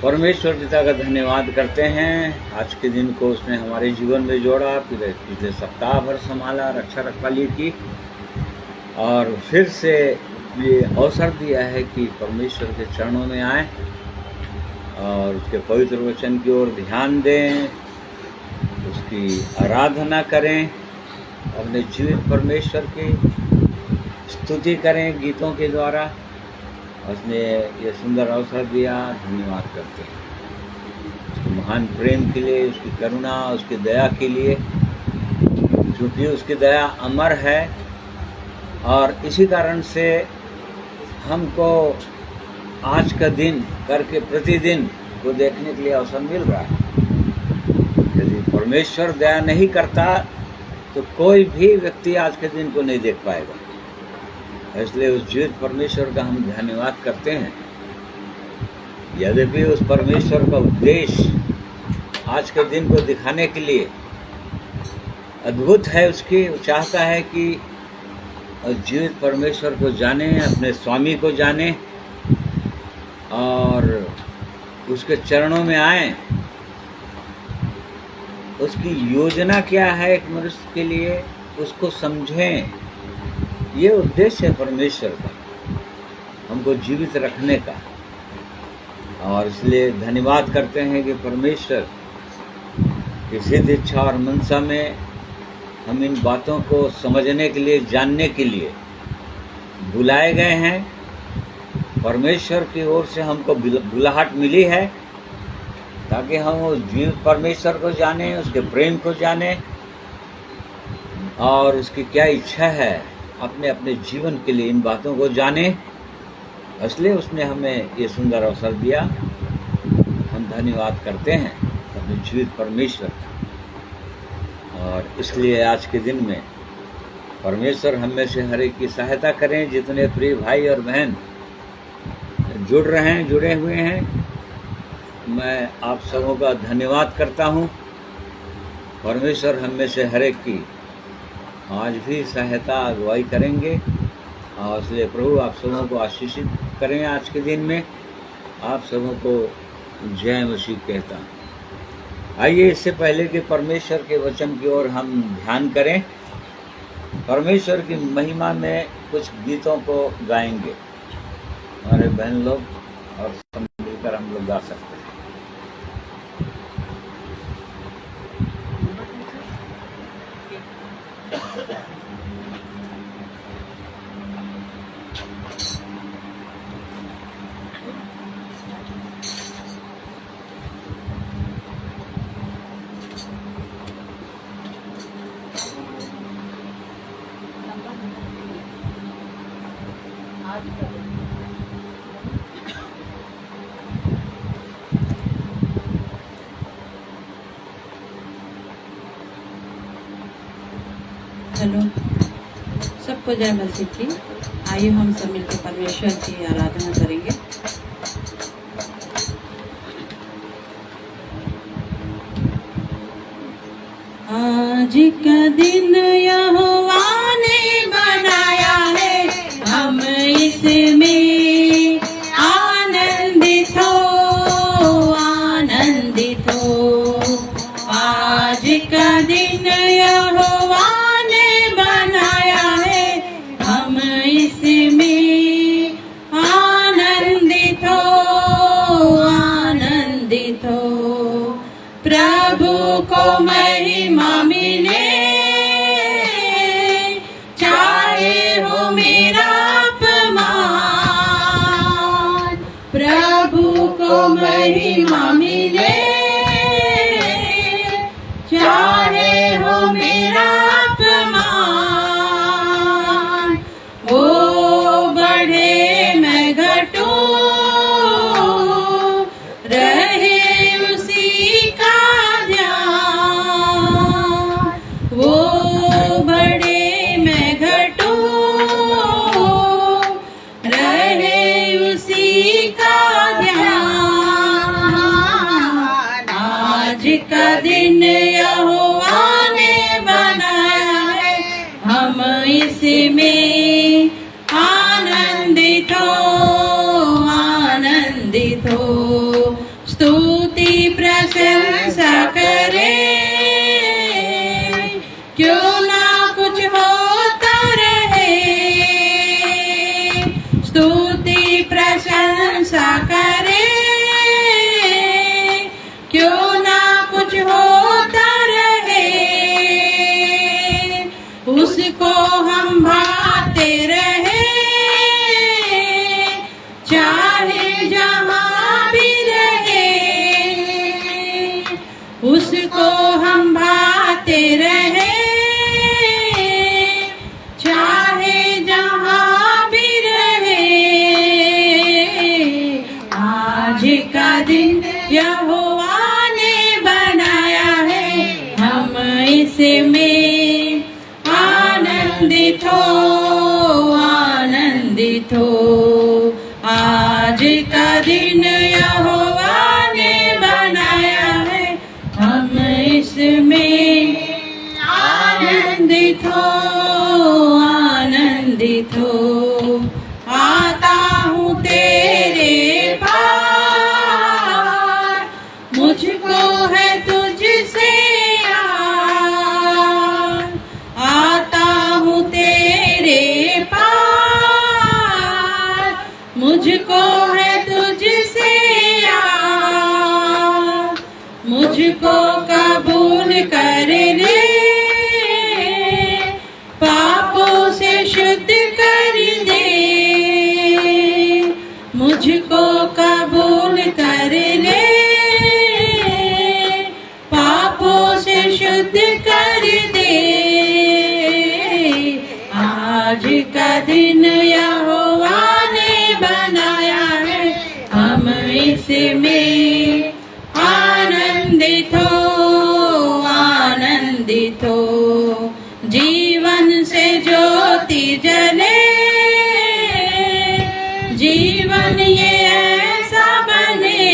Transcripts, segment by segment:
परमेश्वर पिता का धन्यवाद करते हैं। आज के दिन को उसने हमारे जीवन में जोड़ा, फिर पिछले सप्ताह भर संभाला, रक्षा रखवाली की और फिर से ये अवसर दिया है कि परमेश्वर के चरणों में आए और उसके पवित्र वचन की ओर ध्यान दें, उसकी आराधना करें, अपने जीवित परमेश्वर की स्तुति करें गीतों के द्वारा। उसने ये सुंदर अवसर दिया, धन्यवाद करते हैं उसके महान प्रेम के लिए, उसकी करुणा, उसकी दया के लिए, क्योंकि उसकी दया अमर है और इसी कारण से हमको आज का दिन करके प्रतिदिन को देखने के लिए अवसर मिल रहा है। यदि परमेश्वर दया नहीं करता तो कोई भी व्यक्ति आज के दिन को नहीं देख पाएगा। इसलिए उस जीवित परमेश्वर का हम धन्यवाद करते हैं। यद्यपि उस परमेश्वर का उद्देश्य आज के दिन को दिखाने के लिए अद्भुत है, उसकी चाहता है कि जीवित परमेश्वर को जाने, अपने स्वामी को जाने और उसके चरणों में आए। उसकी योजना क्या है एक मनुष्य के लिए, उसको समझें। ये उद्देश्य है परमेश्वर का, हमको जीवित रखने का। और इसलिए धन्यवाद करते हैं कि परमेश्वर की सिद्ध इच्छा और मनसा में हम इन बातों को समझने के लिए, जानने के लिए बुलाए गए हैं। परमेश्वर की ओर से हमको बुलाहट मिली है ताकि हम उस जीवित परमेश्वर को जानें, उसके प्रेम को जानें और उसकी क्या इच्छा है अपने अपने जीवन के लिए, इन बातों को जाने। इसलिए उसने हमें ये सुंदर अवसर दिया। हम धन्यवाद करते हैं अपने जीवित परमेश्वर का। और इसलिए आज के दिन में परमेश्वर हम में से हर एक की सहायता करें। जितने प्रिय भाई और बहन जुड़े हुए हैं, मैं आप सबों का धन्यवाद करता हूँ। परमेश्वर हम में से हर एक की आज भी सहायता, अगुवाई करेंगे और इसलिए प्रभु आप सबों को आशीषित करें। आज के दिन में आप सबों को जय मसीह कहता हूँ। आइए इससे पहले कि परमेश्वर के वचन की ओर हम ध्यान करें, परमेश्वर की महिमा में कुछ गीतों को गाएंगे। हमारे बहन लोग और सब मिलकर हम लोग गा सकते हैं। हेलो, सबको जय मसीह की। आइए हम सब मिलकर परमेश्वर की आराधना करेंगे। आज का दिन यहोवा ने बनाया है, हम इसमें आनंदित हो। आज का दिन यहोवा प्रभु को महिमा मिले, चाहे हो मेरा अपमान। प्रभु को महिमा मिले, चाहे हो मेरा अपमान। वो बढ़े मैं घटूं, रहे उसी का दिन यहोवा ने बनाया है, हम इसमें आनंदित हो। क्यों ना कुछ होता रहे, स्तुति प्रशंसा करे, क्यों ना कुछ होता रहे, उसको हम भाते रहे, चाहे जहाँ भी रहे, उसको हम भाते रहे, चाहे जहाँ भी रहे। आज का दिन यहोवा ने बनाया है, हम इसमें आनंदित हो, आनंदित हो। आज का दिन यहोवा ने बनाया है, हम इसमें आनंदित हो, आनंदित हो। आता हूँ तेरे पार, मुझको है तुझसे यार। आता हूँ तेरे पार, मुझको है तुझसे यार। मुझको कबूल कर ले, पापों से शुद्ध कर दे। मुझको कबूल कर ले, पापों से शुद्ध कर दे। आज का दिन यहोवा ने बनाया है, हम इसमें आनंदित हो, आनंदित हो। जीवन से ज्योति जले, जीवन ये ऐसा बने,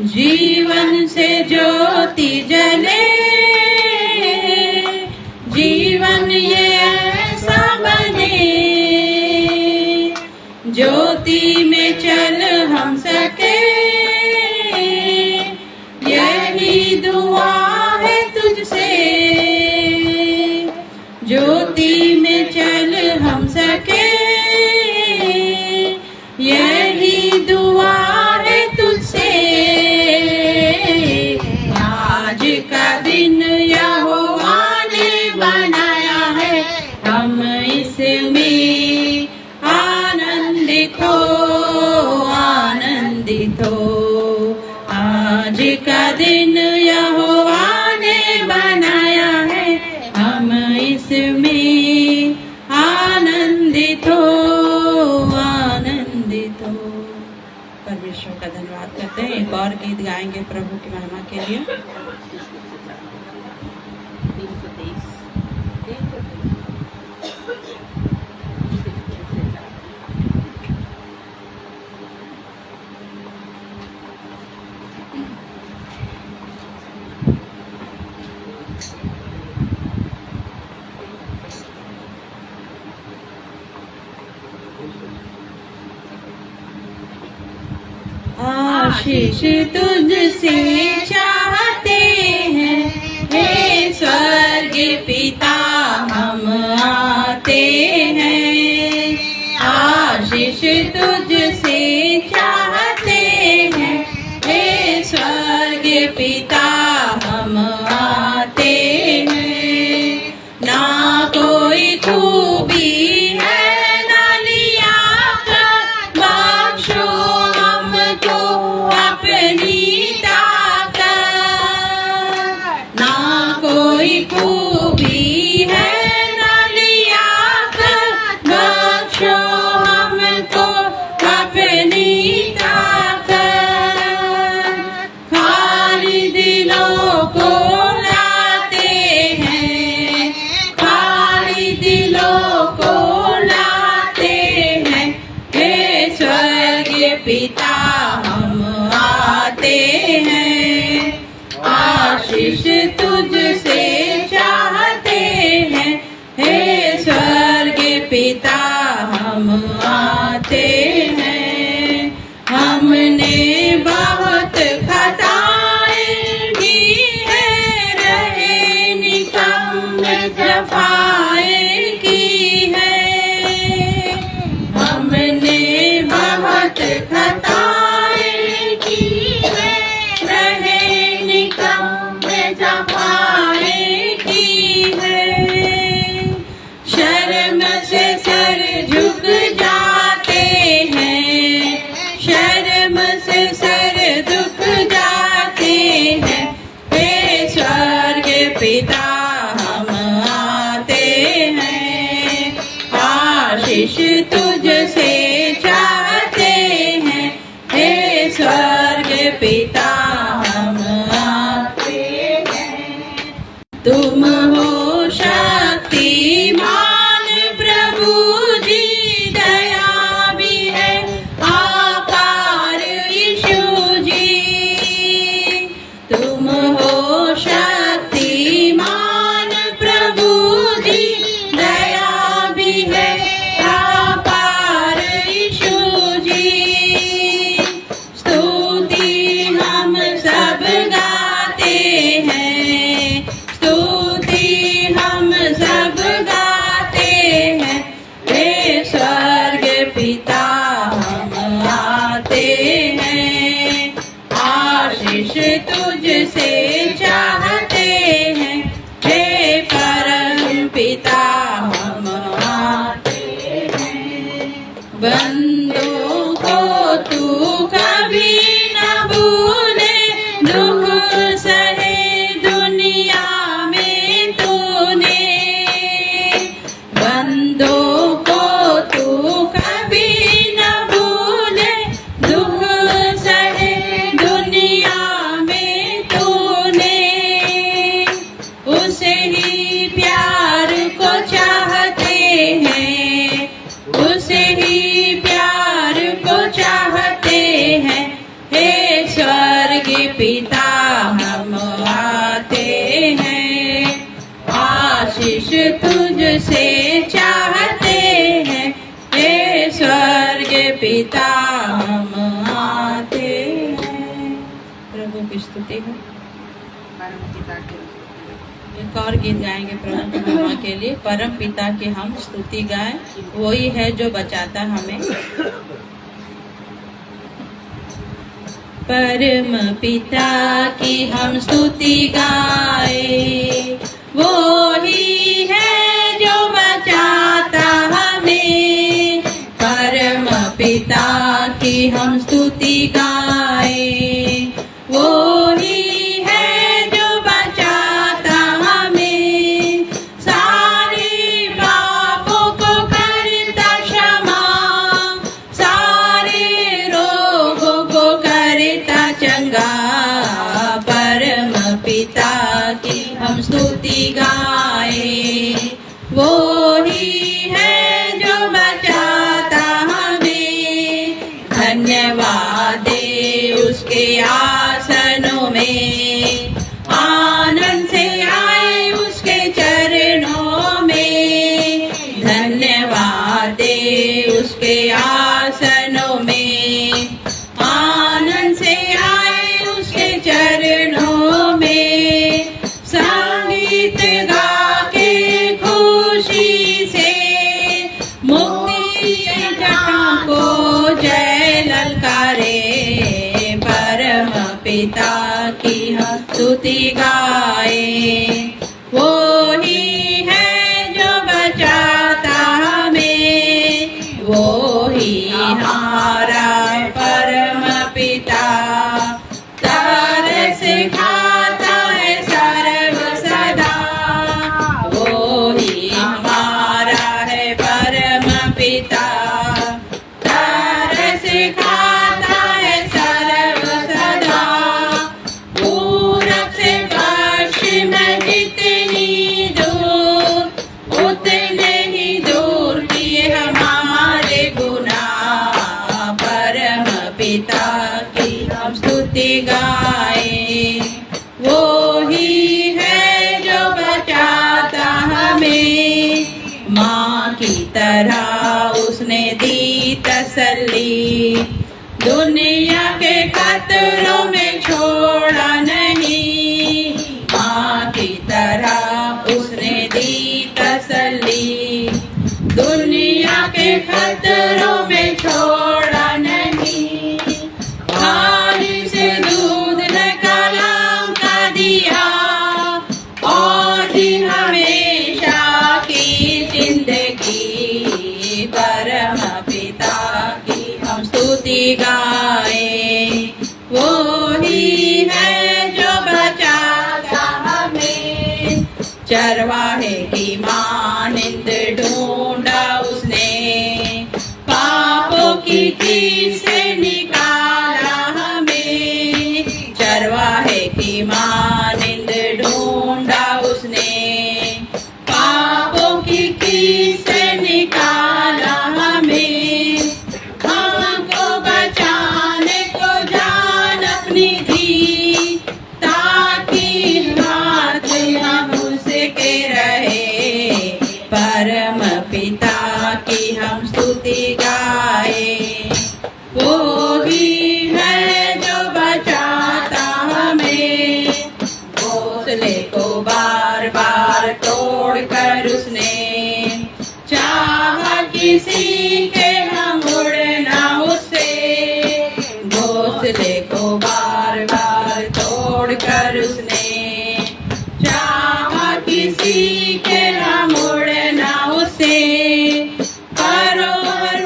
जीवन से ज्योति जले, जीवन ये ऐसा बने। ज्योति में चल हम सके, यही दुआ है तुझसे। ज्योति में चल हम सके, यही दुआ है तुझसे। आज का दिन यहोवा ने बनाया है, हम इसमें आनंदित हो, आनंदित हो। आज का दिन यहोवा ने बनाया है, हम इसमें आनंदित हो, आनंदित हो। परमेश्वर का धन्यवाद करते हैं। एक और गीत गाएंगे प्रभु की महिमा के लिए। आशीष तुझसे चाहते हैं, हे स्वर्ग पिता हम आते हैं। आशीष तुझसे चाहते हैं, हे स्वर्ग पिता हम आते हैं। ना कोई खूबी है, ना लियाकत, बख्शो हमको अपनी ताकत। सफाई की है। हमने बहुत खताएं की है, रहे निकम्मे सफाई की है। शर्म से सर झुक जाते हैं, शर्म से सर झुक जाते हैं। हे स्वर्ग पिता हम आते हैं, आशीष तुझसे चाहते हैं। हे स्वर्ग पिता हम आते हैं। तुम हो शक्तिमान प्रभु जी, दया भी है आपार यीशु जी। तुम हो शक्तिमान प्रभु जी, दया भी है आपार यीशु जी। स्तुति हम सब गाते हैं, स्तुति हम सब गाते हैं। हे स्वर्ग पिता हम आते हैं, आशीष तुझसे चाहते हैं। हे परम पिता हम आते हैं। बंदों को तू कभी न भूले, दुख सहे दुनिया में तूने। बंदों को तू कभी न भूले, दुख सहे दुनिया में तूने। उसे ही प्यार को चाहते हैं, उसे ही प्यार को चाहते हैं। हे स्वर्ग पिता हम आते हैं, आशीष तुझसे चाहते हैं। हे स्वर्ग पिता हम आते हैं। प्रभु की स्तुति हो। एक और गीत गाएंगे प्रभु की महिमा के लिए। परम पिता की हम स्तुति गाएं, वही है जो बचाता हमें। परम पिता की हम स्तुति गाए, वो ही है जो बचाता हमें। परम पिता की हम स्तुति गाए, वो ही है जो बचाता हमें। सारे पापों को करता क्षमा, सारे रोगों को करता चंगा। परम पिता की हम स्तुति गाए, वो ही है जो बचाता हमें। धन्यवाद दे उसके आसनों में, आनंद से आए उसके चरणों में। धन्यवाद दे उसके आसनों में, आनंद से आए उसके चरणों में। संगीत गा के खुशी से, मुक्ति की जटा को जय ललकारे। परम पिता की हम स्तुति गाए, वो ही है जो बचाता हमें। वो ही हमारा परम पिता, तरस खाता है सर्व सदा। वो ही हमारा है परम पिता, तरस खाता है सर्व सदा। पूरब से पश्चिम जितनी दूर, उतने ही दूर किए हमारे गुनाह। परम पिता की हम स्तुति गाए, वो ही है जो बचाता हमें। माँ की तरह उसने दी तसल्ली, दुनिया के खतरों में छोड़ा नहीं। माँ की तरह उसने दी खतरों में छोड़ा नहीं, खाली से दूध न कलाम का दिया, और दी हमेशा की जिंदगी। परम पिता की हम स्तुति गाए, वो ही है जो बचाता हमें। चरवाहे की मानिंद ढूंढा उसने, पापों की कीट से निकाला हमें। चरवाहे की मानिंद ढूंढा उसने, पापों की कीट से निकाला हमें। हमको बचाने को जान अपनी दी, ताकि हाथ हम उसके रहे। परम पिता की हम स्तुति गाए, वो ही है जो बचाता हमें। घोंसले को बार बार तोड़ कर उसने, चाहा किसी के हम उड़ना उससे। घोंसले को बार बार तोड़ कर उसने, चाहा किसी के हम उड़ना उससे। पर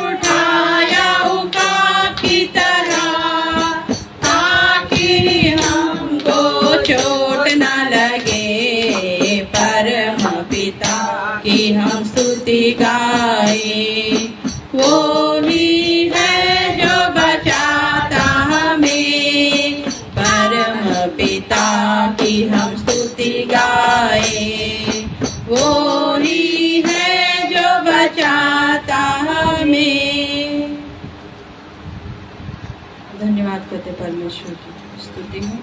उठाया उकाब की तरह, ताकि हमको चोट न लगे। परम पिता की हम स्तुति गाए, वो ही है जो बचाता हमें। परम पिता की हम स्तुति गाए, वो ही है जो बचाता हमें। धन्यवाद करते परमेश्वर की स्तुति में।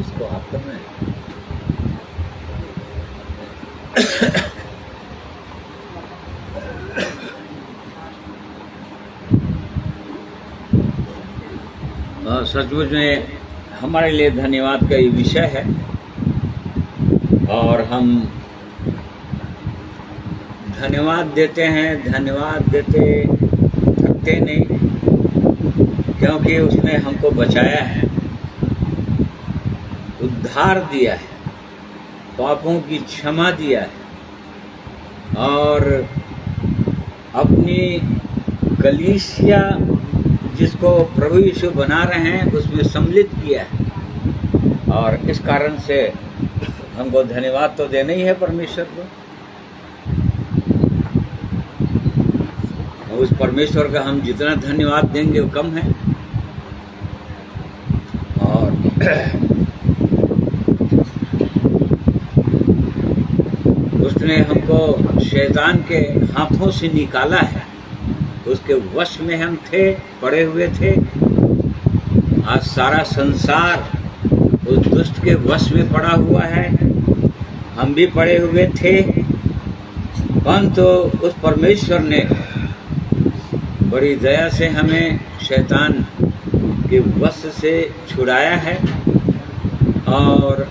इसको आप करना है। सचमुच में हमारे लिए धन्यवाद का ये विषय है, और हम धन्यवाद देते हैं, धन्यवाद देते थकते नहीं, क्योंकि उसने हमको बचाया है, उद्धार दिया है, पापों की क्षमा दिया है, और अपनी कलीसिया जिसको प्रभु यीशु बना रहे हैं उसमें सम्मिलित किया है। और इस कारण से हमको धन्यवाद तो देना ही है परमेश्वर को। उस परमेश्वर का हम जितना धन्यवाद देंगे वो कम है। और उसने हमको शैतान के हाथों से निकाला है, उसके वश में हम थे, पड़े हुए थे। आज सारा संसार उस दुष्ट के वश में पड़ा हुआ है, हम भी पड़े हुए थे, परंतु उस परमेश्वर ने बड़ी दया से हमें शैतान के वश से छुड़ाया है और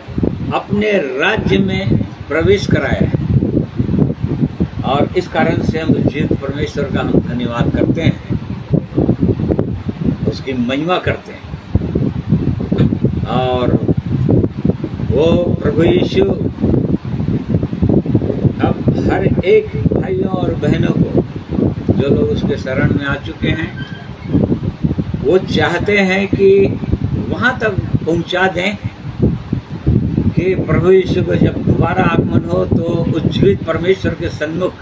अपने राज्य में प्रवेश कराया है। और इस कारण से हम जीवित परमेश्वर का हम धन्यवाद करते हैं, उसकी महिमा करते हैं। और वो प्रभु यीशु अब हर एक भाइयों और बहनों को, जो लोग उसके शरण में आ चुके हैं, वो चाहते हैं कि वहाँ तक पहुँचा दें कि प्रभु यीशु को जब दोबारा आगमन हो तो उस जीवित परमेश्वर के सन्मुख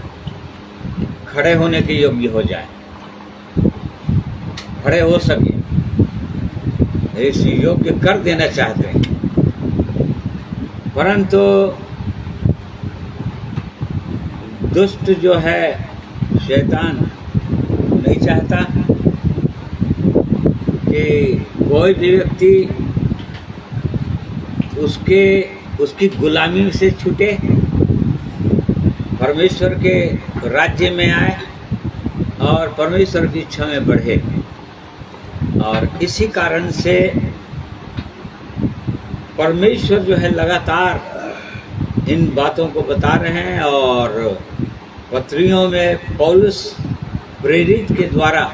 खड़े होने के योग्य हो जाए, खड़े हो सके, इस योग्य कर देना चाहते हैं। परंतु दुष्ट जो है शैतान नहीं चाहता कि कोई भी व्यक्ति उसकी गुलामी से छूटे, परमेश्वर के राज्य में आए, और परमेश्वर की इच्छा में बढ़े। और इसी कारण से परमेश्वर जो है लगातार इन बातों को बता रहे हैं और पत्रियों में पौलुस प्रेरित के द्वारा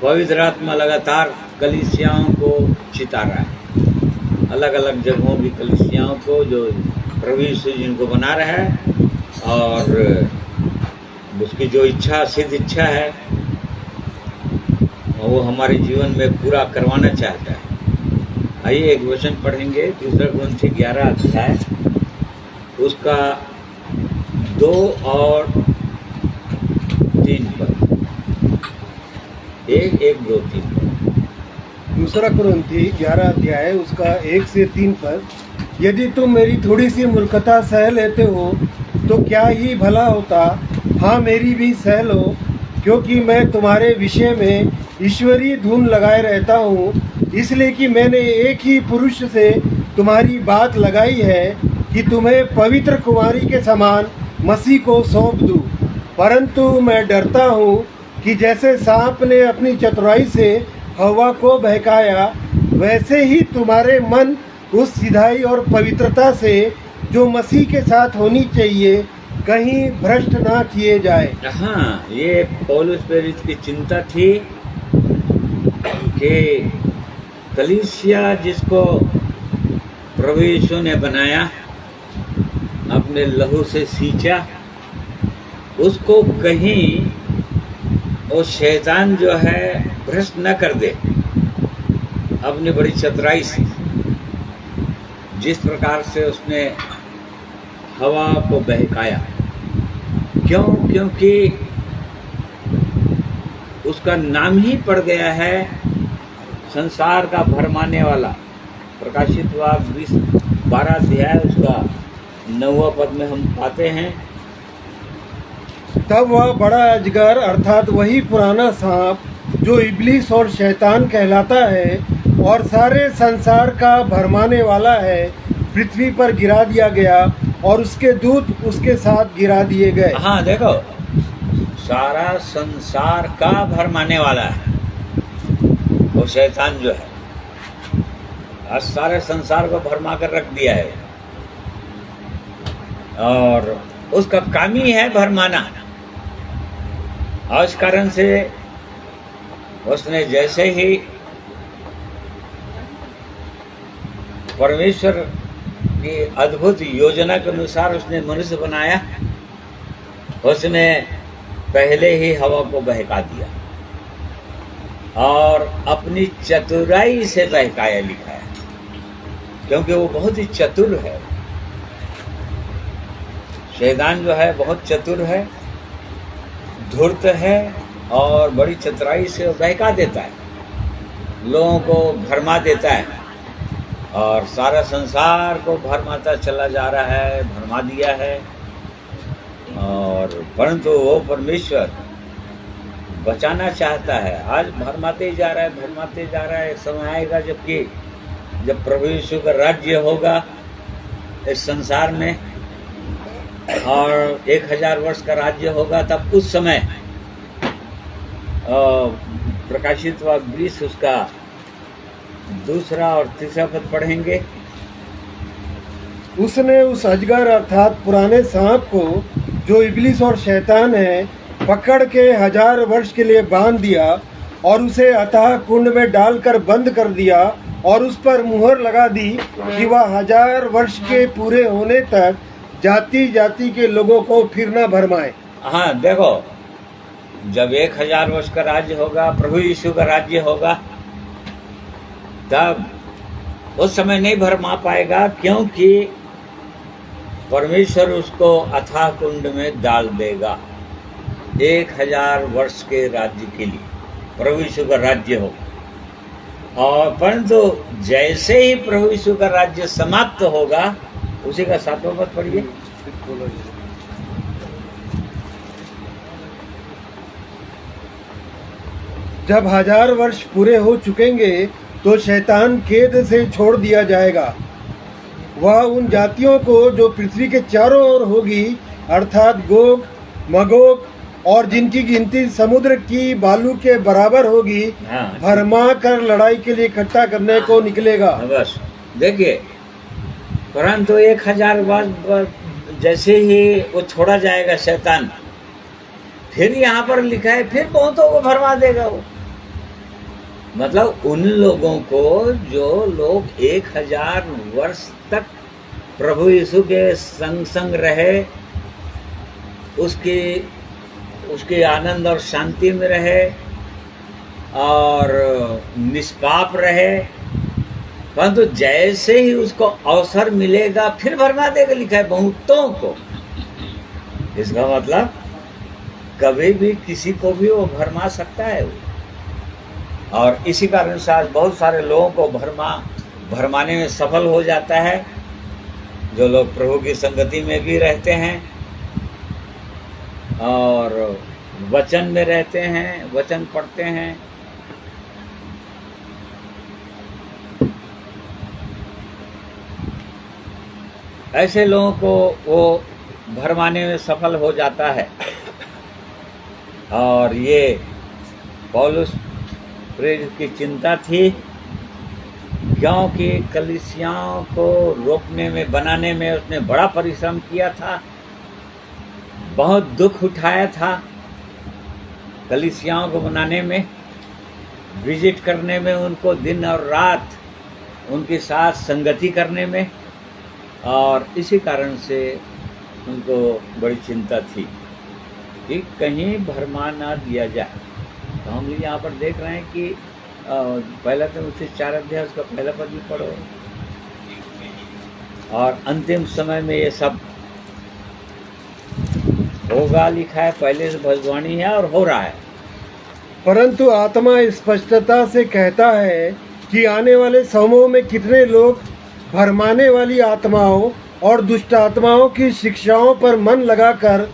पवित्र आत्मा लगातार कलीसियाओं को चिता रहा है, अलग अलग जगहों की कलीसियाओं को जो प्रभु यीशु जिनको बना रहा है और उसकी जो इच्छा सिद्ध इच्छा है वो हमारे जीवन में पूरा करवाना चाहता है। आइए एक वचन पढ़ेंगे, 2 कुरिन्थी 11 अध्याय उसका 2 और 3 पद, 1, 2, 3 पद। 2 कुरिन्थी 11 अध्याय उसका 1 से 3 पद। यदि तुम मेरी थोड़ी सी मूर्खता सह लेते हो तो क्या ही भला होता, हाँ मेरी भी सह लो, क्योंकि मैं तुम्हारे विषय में ईश्वरीय धुन लगाए रहता हूँ, इसलिए कि मैंने एक ही पुरुष से तुम्हारी बात लगाई है कि तुम्हें पवित्र कुमारी के समान मसीह को सौंप दूँ। परंतु मैं डरता हूँ कि जैसे सांप ने अपनी चतुराई से हवा को बहकाया, वैसे ही तुम्हारे मन उस सिधाई और पवित्रता से जो मसीह के साथ होनी चाहिए कहीं भ्रष्ट ना किए जाए। हाँ, ये पौलुस प्रेरित की चिंता थी कि कलीसिया जिसको प्रभु यीशु ने बनाया, अपने लहू से सींचा, उसको कहीं वो शैतान जो है भ्रष्ट न कर दे अपनी बड़ी चतुराई से। जिस प्रकार से उसने हवा को बहकाया, क्योंकि उसका नाम ही पड़ गया है संसार का भरमाने वाला। प्रकाशित वाक्य 12 अध्याय उसका 9वां पद में हम पाते हैं, तब वह बड़ा अजगर अर्थात वही पुराना सांप जो इब्लीस और शैतान कहलाता है और सारे संसार का भरमाने वाला है, पृथ्वी पर गिरा दिया गया और उसके दूत उसके साथ गिरा दिए गए। हाँ देखो, सारा संसार का भरमाने वाला है वो शैतान जो है, आज सारे संसार को भरमा कर रख दिया है और उसका काम ही है भरमाना। और इस कारण से उसने जैसे ही परमेश्वर की अद्भुत योजना के अनुसार उसने मनुष्य बनाया, उसने पहले ही हवा को बहका दिया और अपनी चतुराई से बहकाया लिखा है, क्योंकि वो बहुत ही चतुर है। शैतान जो है बहुत चतुर है, धूर्त है और बड़ी चतुराई से बहका देता है, लोगों को भरमा देता है और सारा संसार को भरमाता चला जा रहा है, भरमा दिया है। और परंतु वो परमेश्वर बचाना चाहता है, आज भरमाते ही जा रहा है, भरमाते जा रहा है। एक समय आएगा जब प्रभु यीशु का राज्य होगा इस संसार में और 1000 वर्ष का राज्य होगा, तब उस समय प्रकाशित वाक्य 20 उसका 2 और 3 पद पढ़ेंगे। उसने उस अजगर अर्थात पुराने सांप को जो इब्लीस और शैतान है पकड़ के 1000 वर्ष के लिए बांध दिया और उसे अथाह कुंड में डालकर बंद कर दिया और उस पर मुहर लगा दी कि वह 1000 वर्ष के पूरे होने तक जाति जाति के लोगों को फिर न भरमाए। हाँ देखो, जब 1000 वर्ष का राज्य होगा, प्रभु यीशु का राज्य होगा, तब उस समय नहीं भरमा पाएगा, क्योंकि परमेश्वर उसको अथाह कुंड में डाल देगा 1000 वर्ष के राज्य के लिए, प्रभु यीशु का राज्य होगा। और परंतु जैसे ही प्रभु यीशु का राज्य समाप्त होगा, उसी का 7वां पद पढ़िए। जब 1000 वर्ष पूरे हो चुकेंगे तो शैतान कैद से छोड़ दिया जाएगा। वह उन जातियों को जो पृथ्वी के चारों ओर होगी अर्थात गोग, मगोग और जिनकी गिनती समुद्र की बालू के बराबर होगी, हाँ भरमा कर लड़ाई के लिए इकट्ठा करने को निकलेगा। बस देखिए, परंतु 1000 वर्ष जैसे ही वो छोड़ा जाएगा शैतान, फिर यहाँ पर लिखा है फिर बहुतों को भरमा देगा वो। मतलब उन लोगों को जो लोग 1000 वर्ष तक प्रभु यीशु के संग संग रहे, उसके आनंद और शांति में रहे और निष्पाप रहे, परंतु जैसे ही उसको अवसर मिलेगा फिर भरमा देगा, लिखा है बहुतों को। इसका मतलब कभी भी किसी को भी वो भरमा सकता है वो। और इसी कारण से आज बहुत सारे लोगों को भरमाने में सफल हो जाता है, जो लोग प्रभु की संगति में भी रहते हैं और वचन में रहते हैं, वचन पढ़ते हैं। ऐसे लोगों को वो भरमाने में सफल हो जाता है। और ये पौलुस प्रेरित की चिंता थी, क्योंकि कलीसियाओं को रोकने में, बनाने में उसने बड़ा परिश्रम किया था, बहुत दुख उठाया था कलीसियाओं को बनाने में, विजिट करने में, उनको दिन और रात उनके साथ संगति करने में। और इसी कारण से उनको बड़ी चिंता थी कि कहीं भरमा ना दिया जाए। तो हम यहाँ पर देख रहे हैं कि पहला तीमुथियुस 4 अध्याय उसका पहला पद भी पढ़ो। और अंतिम समय में ये सब होगा, लिखा है, पहले से भविष्यवाणी है और हो रहा है। परंतु आत्मा स्पष्टता से कहता है कि आने वाले समयों में कितने लोग भरमाने वाली आत्माओं और दुष्ट आत्माओं की शिक्षाओं पर मन लगाकर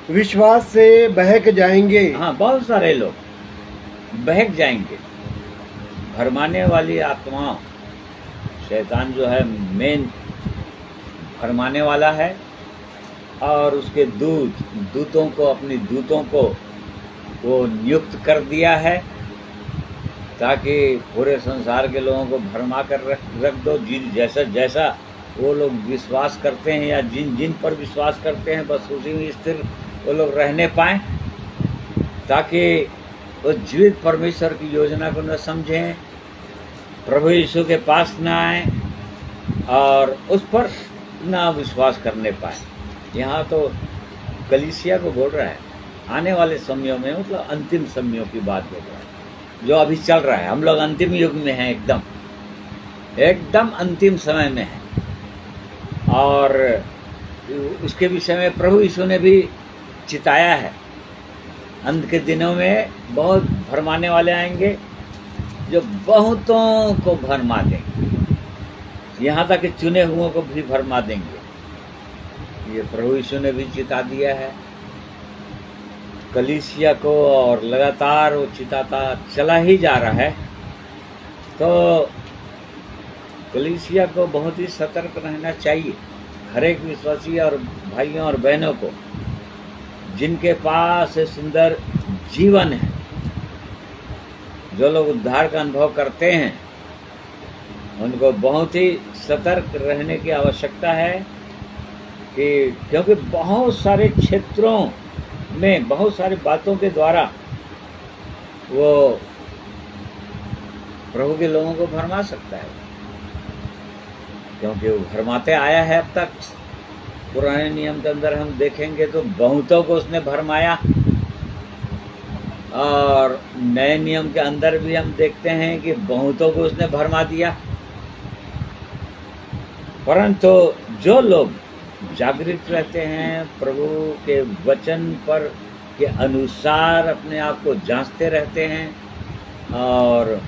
विश्वास से बहक जाएंगे। हाँ, बहुत सारे लोग बहक जाएंगे। भरमाने वाली आत्माओं, शैतान जो है मेन भरमाने वाला है, और उसके दूतों को, अपनी दूतों को वो नियुक्त कर दिया है ताकि पूरे संसार के लोगों को भरमा कर रख दो। जैसा जैसा वो लोग विश्वास करते हैं या जिन पर विश्वास करते हैं, बस उसी में स्थिर वो लोग रहने पाएँ, ताकि वो जीवित परमेश्वर की योजना को न समझें, प्रभु यीशु के पास न आए और उस पर ना विश्वास करने पाए। यहाँ तो कलीसिया को बोल रहा है आने वाले समयों में, मतलब अंतिम समयों की बात बोल रहा है, जो अभी चल रहा है। हम लोग अंतिम युग में हैं, एकदम अंतिम समय में हैं। और उसके विषय में प्रभु यीशु ने भी चिताया है, अंत के दिनों में बहुत भरमाने वाले आएंगे जो बहुतों को भरमा देंगे, यहाँ तक कि चुने हुओं को भी भरमा देंगे। ये प्रभु यीशु ने भी चिता दिया है कलीसिया को, और लगातार वो चिताता चला ही जा रहा है। तो कलीसिया को बहुत ही सतर्क रहना चाहिए, हर एक विश्वासी और भाइयों और बहनों को, जिनके पास सुंदर जीवन है, जो लोग उद्धार का अनुभव करते हैं, उनको बहुत ही सतर्क रहने की आवश्यकता है कि क्योंकि बहुत सारे क्षेत्रों में, बहुत सारी बातों के द्वारा वो प्रभु के लोगों को भरमा सकता है, क्योंकि वो भरमाते आया है अब तक। पुराने नियम के अंदर हम देखेंगे तो बहुतों को उसने भरमाया, और नए नियम के अंदर भी हम देखते हैं कि बहुतों को उसने भरमा दिया। परंतु जो लोग जागृत रहते हैं, प्रभु के वचन पर के अनुसार अपने आप को जांचते रहते हैं और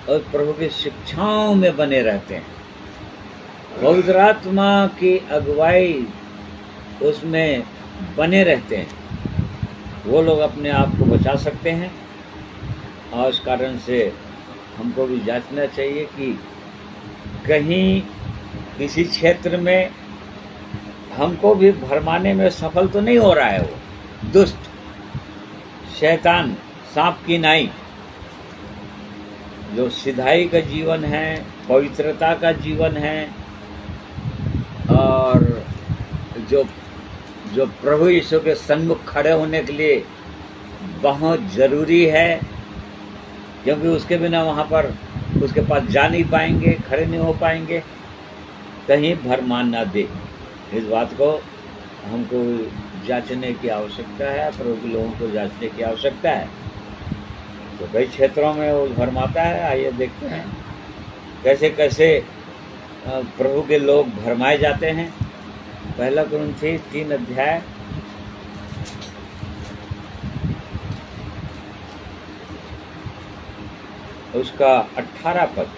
प्रभु की शिक्षाओं में बने रहते हैं, पवित्र आत्मा की अगुवाई उसमें बने रहते हैं, वो लोग अपने आप को बचा सकते हैं। और इस कारण से हमको भी जांचना चाहिए कि कहीं किसी क्षेत्र में हमको भी भरमाने में सफल तो नहीं हो रहा है वो दुष्ट, शैतान सांप की नाई, जो सिधाई का जीवन है, पवित्रता का जीवन है, और जो जो प्रभु यीशु के सन्मुख खड़े होने के लिए बहुत ज़रूरी है, क्योंकि उसके बिना वहाँ पर उसके पास जा नहीं पाएंगे, खड़े नहीं हो पाएंगे, कहीं भरमान ना दे। इस बात को हमको जांचने की आवश्यकता है, प्रभु के लोगों को जांचने की आवश्यकता है। तो कई क्षेत्रों में वो भरमाता है। आइए देखते हैं कैसे कैसे प्रभु के लोग भरमाए जाते हैं। पहला कुरिन्थी 3 अध्याय उसका 18 पद।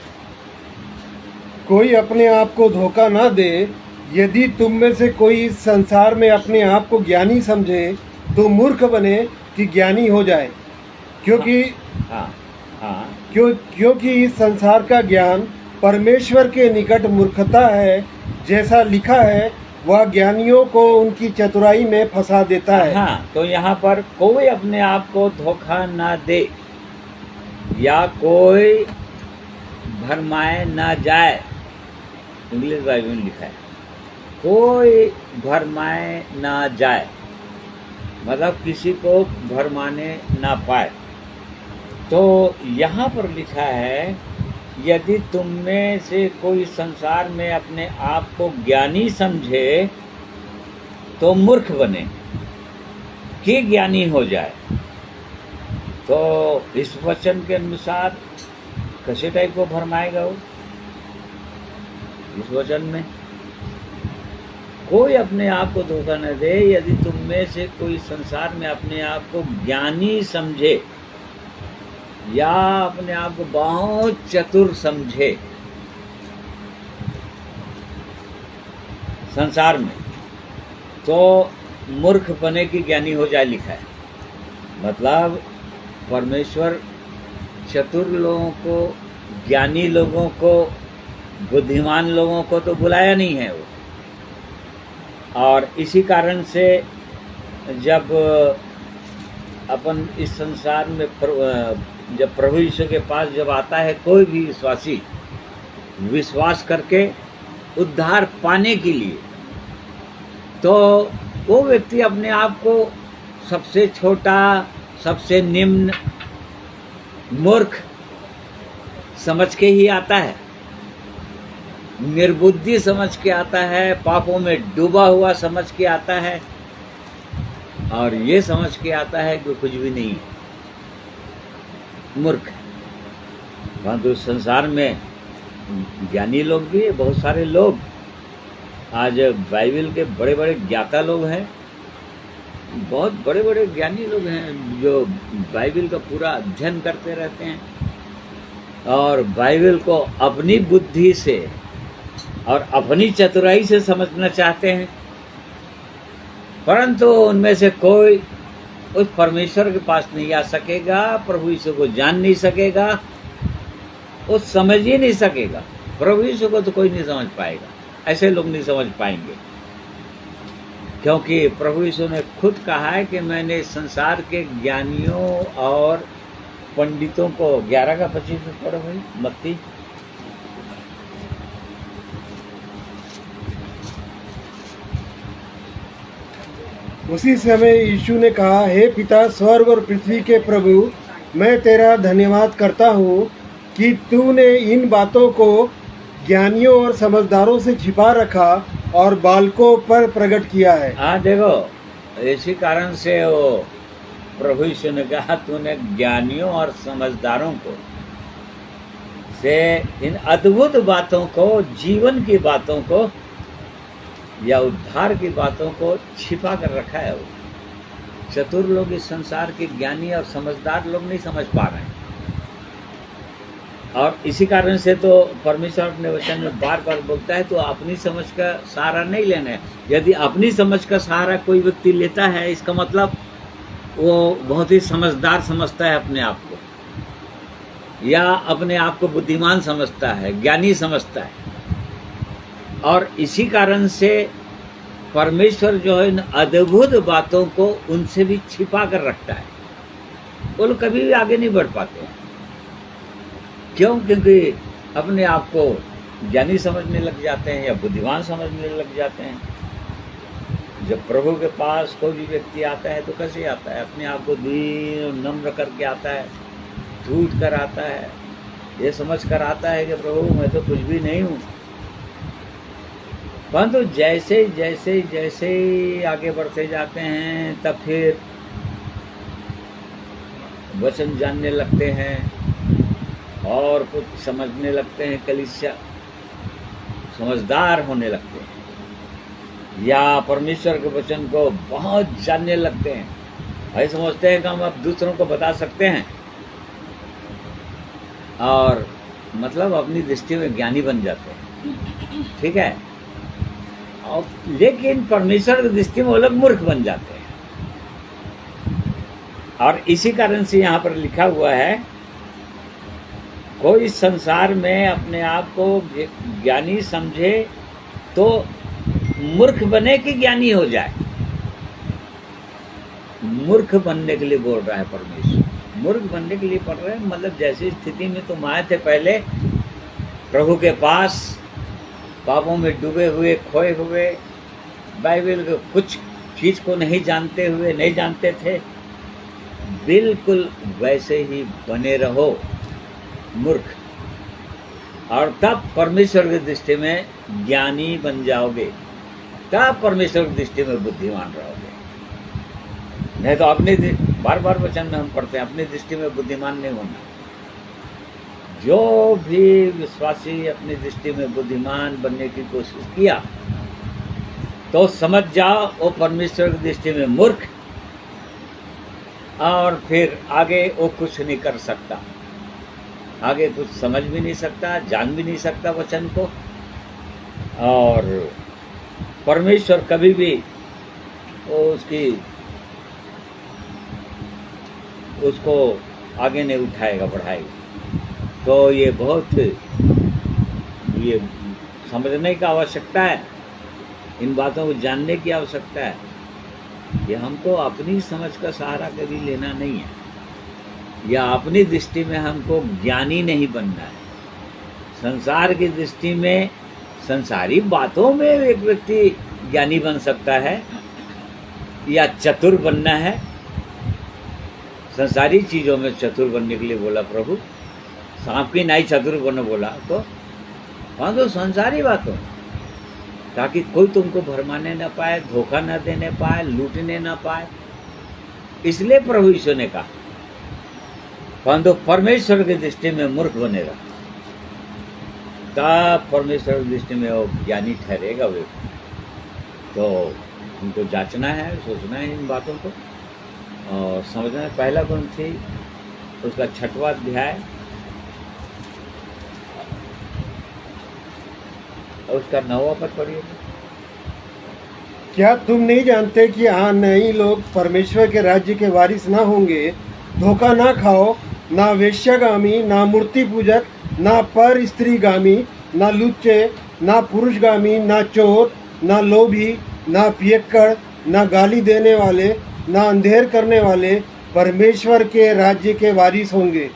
कोई अपने आप को धोखा ना दे। यदि तुम में से कोई इस संसार में अपने आप को ज्ञानी समझे तो मूर्ख बने कि ज्ञानी हो जाए, क्योंकि क्योंकि इस संसार का ज्ञान परमेश्वर के निकट मूर्खता है। जैसा लिखा है, वह ज्ञानियों को उनकी चतुराई में फंसा देता है। हाँ, तो यहाँ पर कोई अपने आप को धोखा ना दे या कोई भरमाए ना जाए। इंग्लिश बाइबल में लिखा है कोई भरमाए ना जाए, मतलब किसी को भरमाने ना पाए। तो यहाँ पर लिखा है, यदि तुम में से कोई संसार में अपने आप को ज्ञानी समझे तो मूर्ख बने कि ज्ञानी हो जाए। तो इस वचन के अनुसार कैसे टाइप को भरमाएगा वो? इस वचन में कोई अपने आप को धोखा न दे। यदि तुम में से कोई संसार में अपने आप को ज्ञानी समझे या अपने आप को बहुत चतुर समझे संसार में, तो मूर्ख बने की ज्ञानी हो जाए लिखा है। मतलब परमेश्वर चतुर लोगों को, ज्ञानी लोगों को, बुद्धिमान लोगों को तो बुलाया नहीं है वो। और इसी कारण से जब अपन इस संसार में जब प्रभु यीशु के पास जब आता है कोई भी विश्वासी, विश्वास करके उद्धार पाने के लिए, तो वो व्यक्ति अपने आप को सबसे छोटा, सबसे निम्न, मूर्ख समझ के ही आता है, निर्बुद्धि समझ के आता है, पापों में डूबा हुआ समझ के आता है, और ये समझ के आता है कि कुछ भी नहीं है, मूर्ख। परंतु संसार में ज्ञानी लोग भी है, बहुत सारे लोग आज बाइबल के बड़े बड़े ज्ञाता लोग हैं, बहुत बड़े बड़े ज्ञानी लोग हैं जो बाइबल का पूरा अध्ययन करते रहते हैं और बाइबल को अपनी बुद्धि से और अपनी चतुराई से समझना चाहते हैं। परंतु उनमें से कोई उस परमेश्वर के पास नहीं आ सकेगा, प्रभु यीशु को जान नहीं सकेगा, वो समझ ही नहीं सकेगा। प्रभु यीशु को तो कोई नहीं समझ पाएगा, ऐसे लोग नहीं समझ पाएंगे, क्योंकि प्रभु यीशु ने खुद कहा है कि मैंने संसार के ज्ञानियों और पंडितों को 11 का 25 में पढ़ो भाई, मत्ती। उसी समय यीशु ने कहा, हे पिता, स्वर्ग और पृथ्वी के प्रभु, मैं तेरा धन्यवाद करता हूँ कि तूने इन बातों को ज्ञानियों और समझदारों से छिपा रखा और बालकों पर प्रकट किया है। हाँ देखो, इसी कारण से वो प्रभु यीशु ने कहा, तूने ज्ञानियों और समझदारों को से इन अद्भुत बातों को, जीवन की बातों को या उद्धार की बातों को छिपा कर रखा है। वो चतुर लोग, इस संसार के ज्ञानी और समझदार लोग नहीं समझ पा रहे हैं, और इसी कारण से तो परमेश्वर अपने वचन में बार बार बोलता है, तो अपनी समझ का सहारा नहीं लेना है। यदि अपनी समझ का सहारा कोई व्यक्ति लेता है, इसका मतलब वो बहुत ही समझदार समझता है अपने आप को, या अपने आप को बुद्धिमान समझता है, ज्ञानी समझता है। और इसी कारण से परमेश्वर जो है इन अद्भुत बातों को उनसे भी छिपा कर रखता है, वो लोग कभी भी आगे नहीं बढ़ पाते हैं। क्यों? क्योंकि अपने आप को ज्ञानी समझने लग जाते हैं या बुद्धिमान समझने लग जाते हैं। जब प्रभु के पास कोई भी व्यक्ति आता है तो कैसे आता है? अपने आप को दीन और नम्र करके आता है, टूट कर आता है, ये समझ कर आता है कि प्रभु मैं तो कुछ भी नहीं हूँ। परंतु जैसे जैसे जैसे आगे बढ़ते जाते हैं तब फिर वचन जानने लगते हैं और कुछ समझने लगते हैं, कलीसिया समझदार होने लगते हैं या परमेश्वर के वचन को बहुत जानने लगते हैं। भाई समझते हैं कि हम अब दूसरों को बता सकते हैं और मतलब अपनी दृष्टि में ज्ञानी बन जाते हैं, ठीक है। और लेकिन परमेश्वर की दृष्टि में वो लोग मूर्ख बन जाते हैं। और इसी कारण से यहाँ पर लिखा हुआ है, कोई संसार में अपने आप को ज्ञानी समझे तो मूर्ख बने कि ज्ञानी हो जाए। मूर्ख बनने के लिए बोल रहा है परमेश्वर, मूर्ख बनने के लिए पढ़ रहे हैं। मतलब जैसी स्थिति में तुम आए थे पहले प्रभु के पास, पापों में डूबे हुए, खोए हुए, बाइबल के कुछ चीज़ को नहीं जानते थे, बिल्कुल वैसे ही बने रहो मूर्ख, और तब परमेश्वर की दृष्टि में ज्ञानी बन जाओगे, तब परमेश्वर की दृष्टि में बुद्धिमान रहोगे। नहीं तो अपनी बार बार वचन में हम पढ़ते हैं अपनी दृष्टि में बुद्धिमान नहीं होना। जो भी विश्वासी अपनी दृष्टि में बुद्धिमान बनने की कोशिश किया तो समझ जाओ वो परमेश्वर की दृष्टि में मूर्ख, और फिर आगे वो कुछ नहीं कर सकता, आगे कुछ समझ भी नहीं सकता, जान भी नहीं सकता वचन को। और परमेश्वर कभी भी उसको आगे नहीं उठाएगा, बढ़ाएगा। तो ये बहुत ये समझने की आवश्यकता है, इन बातों को जानने की आवश्यकता है कि हमको अपनी समझ का सहारा कभी लेना नहीं है, या अपनी दृष्टि में हमको ज्ञानी नहीं बनना है। संसार की दृष्टि में, संसारी बातों में एक व्यक्ति ज्ञानी बन सकता है या चतुर बनना है। संसारी चीज़ों में चतुर बनने के लिए बोला प्रभु, सांप की नाई चतुर बनो बोला तो वहाँ तो संसारी बातों, ताकि कोई तुमको भरमाने न पाए, धोखा न देने पाए, लूटने न पाए। इसलिए प्रभु यीशु ने कहा, परंतु परमेश्वर की दृष्टि में मूर्ख बनेगा, तब परमेश्वर की दृष्टि में वो ज्ञानी ठहरेगा। वे तो उनको जांचना है, सोचना है इन बातों को और समझना है। पहला ग्रंथी उसका 6वां अध्याय और उसका 9वां पद पढ़िए। क्या तुम नहीं जानते कि नहीं लोग परमेश्वर के राज्य के वारिस ना होंगे? धोखा ना खाओ, ना वेश्यागामी, ना मूर्ति पूजक, ना पर स्त्रीगामी, ना लुच्चे, ना पुरुषगामी, ना चोर, ना लोभी, ना पियक्कड़, ना गाली देने वाले, ना अंधेर करने वाले परमेश्वर के राज्य के वारिस होंगे।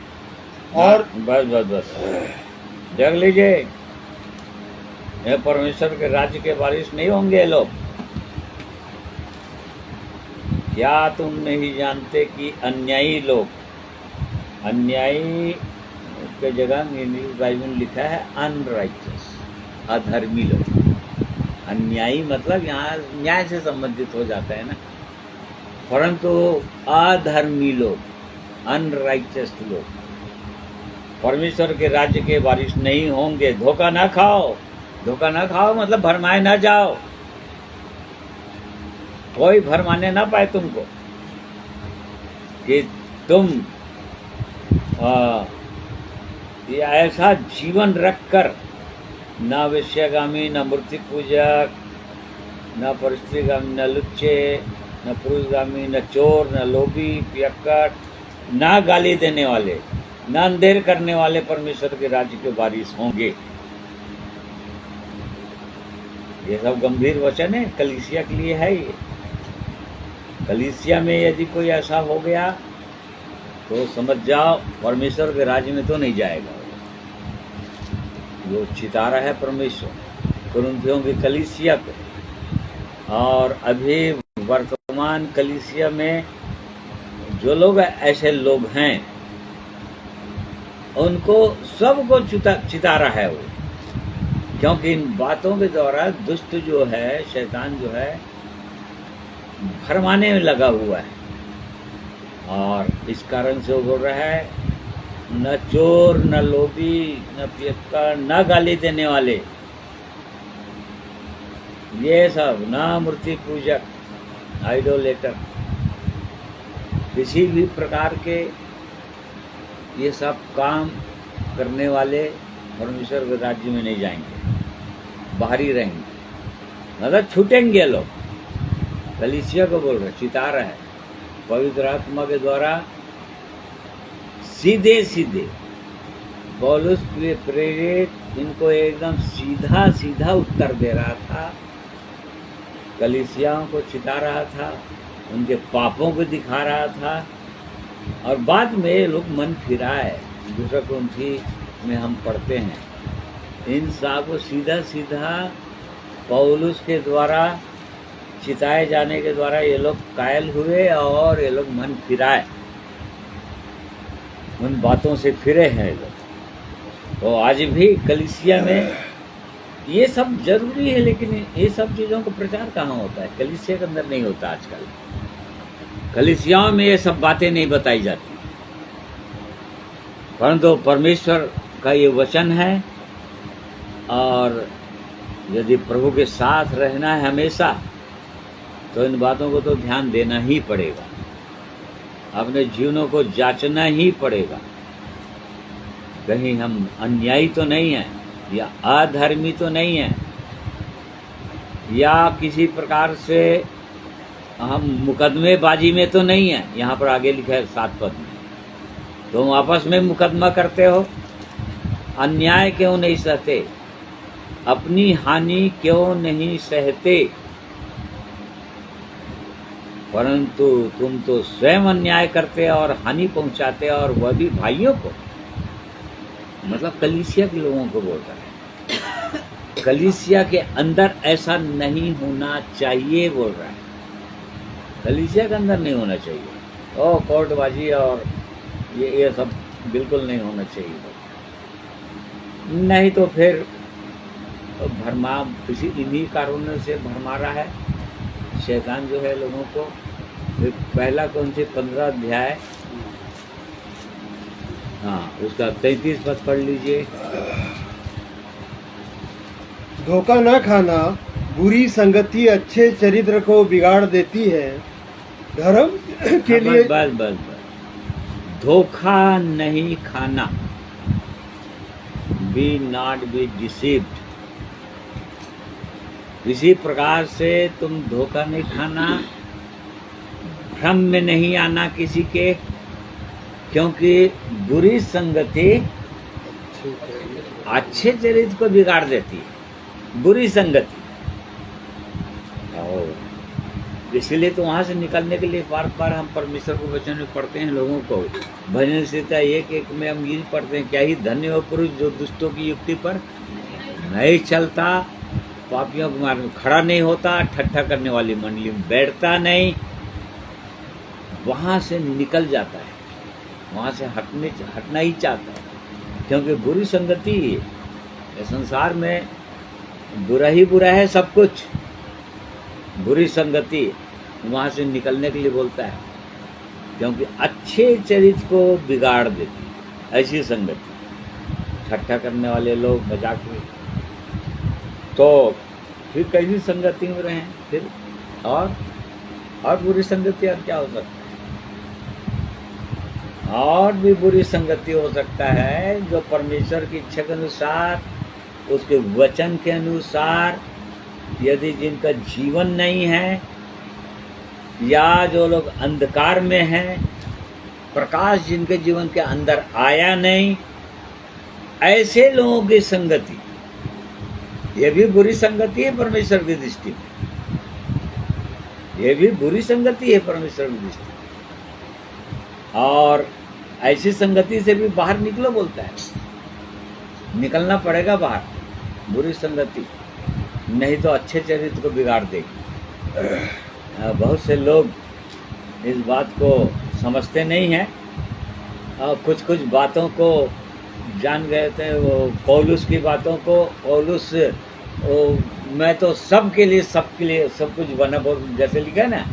और बस देख लीजिए, ये परमेश्वर के राज्य के वारिस नहीं होंगे ये लोग। क्या तुम नहीं जानते कि अन्यायी लोग, अन्यायी के जगह इंग्लिश बाइबल में लिखा है अनराइचस, अधर्मी लोग। अन्यायी मतलब यहाँ न्याय से संबंधित हो जाता है ना, परंतु अधर्मी लोग, अनराइचस लोग परमेश्वर के राज्य के वारिस नहीं होंगे। धोखा ना खाओ, धोखा ना खाओ मतलब भरमाए ना जाओ, कोई भरमाने ना पाए तुमको कि तुम ये ऐसा जीवन रखकर ना वेश्यागामी, ना मूर्ति पूजक, ना परस्त्रीगामी, ना लुच्चे, न पुरुषगामी, न चोर, न लोभी, पियक्कड़, ना गाली देने वाले, ना अंधेर करने वाले परमेश्वर के राज्य के वारिस होंगे। ये सब गंभीर वचन है, कलीसिया के लिए है। ये कलीसिया में यदि कोई ऐसा हो गया तो समझ जाओ परमेश्वर के राज्य में तो नहीं जाएगा। जो चितारा है परमेश्वर कुरिन्थियों की कलीसिया को, और अभी वर्तमान कलीसिया में जो लोग ऐसे लोग हैं उनको सबको चितारा है वो, क्योंकि इन बातों के द्वारा दुष्ट जो है, शैतान जो है, भरमाने में लगा हुआ है। और इस कारण से वो बोल रहा है न चोर, न लोभी, न पियक्कड़, न गाली देने वाले, ये सब, न मूर्ति पूजक, आइडोलेटर, किसी भी प्रकार के ये सब काम करने वाले परमेश्वर के राज्य में नहीं जाएंगे, बाहरी रहेंगे, मतलब छूटेंगे लोग। कलीसिया को बोल रहे, चितारा है पवित्र आत्मा के द्वारा सीधे सीधे पौलुस के प्रेरित इनको एकदम सीधा सीधा उत्तर दे रहा था, कलीसियाओं को चिता रहा था, उनके पापों को दिखा रहा था। और बाद में ये लोग मन फिराए, दूसरा कुरिन्थी में हम पढ़ते हैं, इन सब को सीधा सीधा पौलुस के द्वारा चिताए जाने के द्वारा ये लोग कायल हुए और ये लोग मन फिराए, उन बातों से फिरे हैं ये लोग। तो आज भी कलीसिया में ये सब जरूरी है, लेकिन ये सब चीज़ों का प्रचार कहाँ होता है? कलीसिया के अंदर नहीं होता। आजकल कलीसियाओं में ये सब बातें नहीं बताई जाती, परंतु परमेश्वर का ये वचन है, और यदि प्रभु के साथ रहना है हमेशा, तो इन बातों को तो ध्यान देना ही पड़ेगा, अपने जीवनों को जांचना ही पड़ेगा। कहीं हम अन्यायी तो नहीं हैं, या अधर्मी तो नहीं हैं, या किसी प्रकार से हम मुकदमेबाजी में तो नहीं हैं। यहाँ पर आगे लिखा है 7 पद में, तुम आपस में मुकदमा करते हो, अन्याय क्यों नहीं सहते, अपनी हानि क्यों नहीं सहते, परंतु तुम तो स्वयं अन्याय करते और हानि पहुंचाते, और वह भी भाइयों को। मतलब कलीसिया के लोगों को बोल रहा है, कलीसिया के अंदर ऐसा नहीं होना चाहिए बोल रहा है, कलीसिया के अंदर नहीं होना चाहिए। ओ कोर्टबाजी और ये सब बिल्कुल नहीं होना चाहिए, नहीं तो फिर भरमा, किसी इन्हीं कारणों से भरमा रहा है शैतान जो है लोगों को। पहला कुरिन्थी 15 अध्याय, हाँ, उसका 33 पद पढ़ लीजिए। धोखा न खाना, बुरी संगति अच्छे चरित्र को बिगाड़ देती है। धर्म के लिए बस धोखा नहीं खाना, बी नॉट बी डिसीव्ड। इसी प्रकार से तुम धोखा नहीं खाना, भ्रम में नहीं आना किसी के, क्योंकि बुरी संगति अच्छे चरित्र को बिगाड़ देती है। बुरी संगति, इसलिए तो वहाँ से निकलने के लिए बार बार हम परमेश्वर को वचन में पढ़ते हैं लोगों को। भजन संहिता 1:1 में हम ये पढ़ते हैं, क्या ही धन्य हो पुरुष जो दुष्टों की युक्ति पर नहीं चलता, पापियों के मार्ग में खड़ा नहीं होता, ठट्ठा करने वाली मंडली में बैठता नहीं। वहाँ से निकल जाता है, वहाँ से हटना ही चाहता है, क्योंकि बुरी संगति है। संसार में बुरा ही बुरा है, सब कुछ बुरी संगति, वहाँ से निकलने के लिए बोलता है, क्योंकि अच्छे चरित्र को बिगाड़ देती है ऐसी संगति। ठट्ठा करने वाले लोग, मजाक में, तो फिर कैसी संगति में रहें फिर, और बुरी संगति और क्या हो सकता है? और भी बुरी संगति हो सकता है जो परमेश्वर की इच्छा के अनुसार, उसके वचन के अनुसार, यदि जिनका जीवन नहीं है, या जो लोग अंधकार में हैं, प्रकाश जिनके जीवन के अंदर आया नहीं, ऐसे लोगों की संगति, ये भी बुरी संगति है परमेश्वर की दृष्टि में। ये भी बुरी संगति है परमेश्वर की दृष्टि में। और ऐसी संगति से भी बाहर निकलो बोलता है, निकलना पड़ेगा बाहर, बुरी संगति नहीं तो अच्छे चरित्र को बिगाड़ देगी। बहुत से लोग इस बात को समझते नहीं हैं और कुछ कुछ बातों को जान गए थे, वो पौलुस की बातों को। पौलुस मैं तो सबके लिए सब कुछ बना, जैसे लिखा है ना,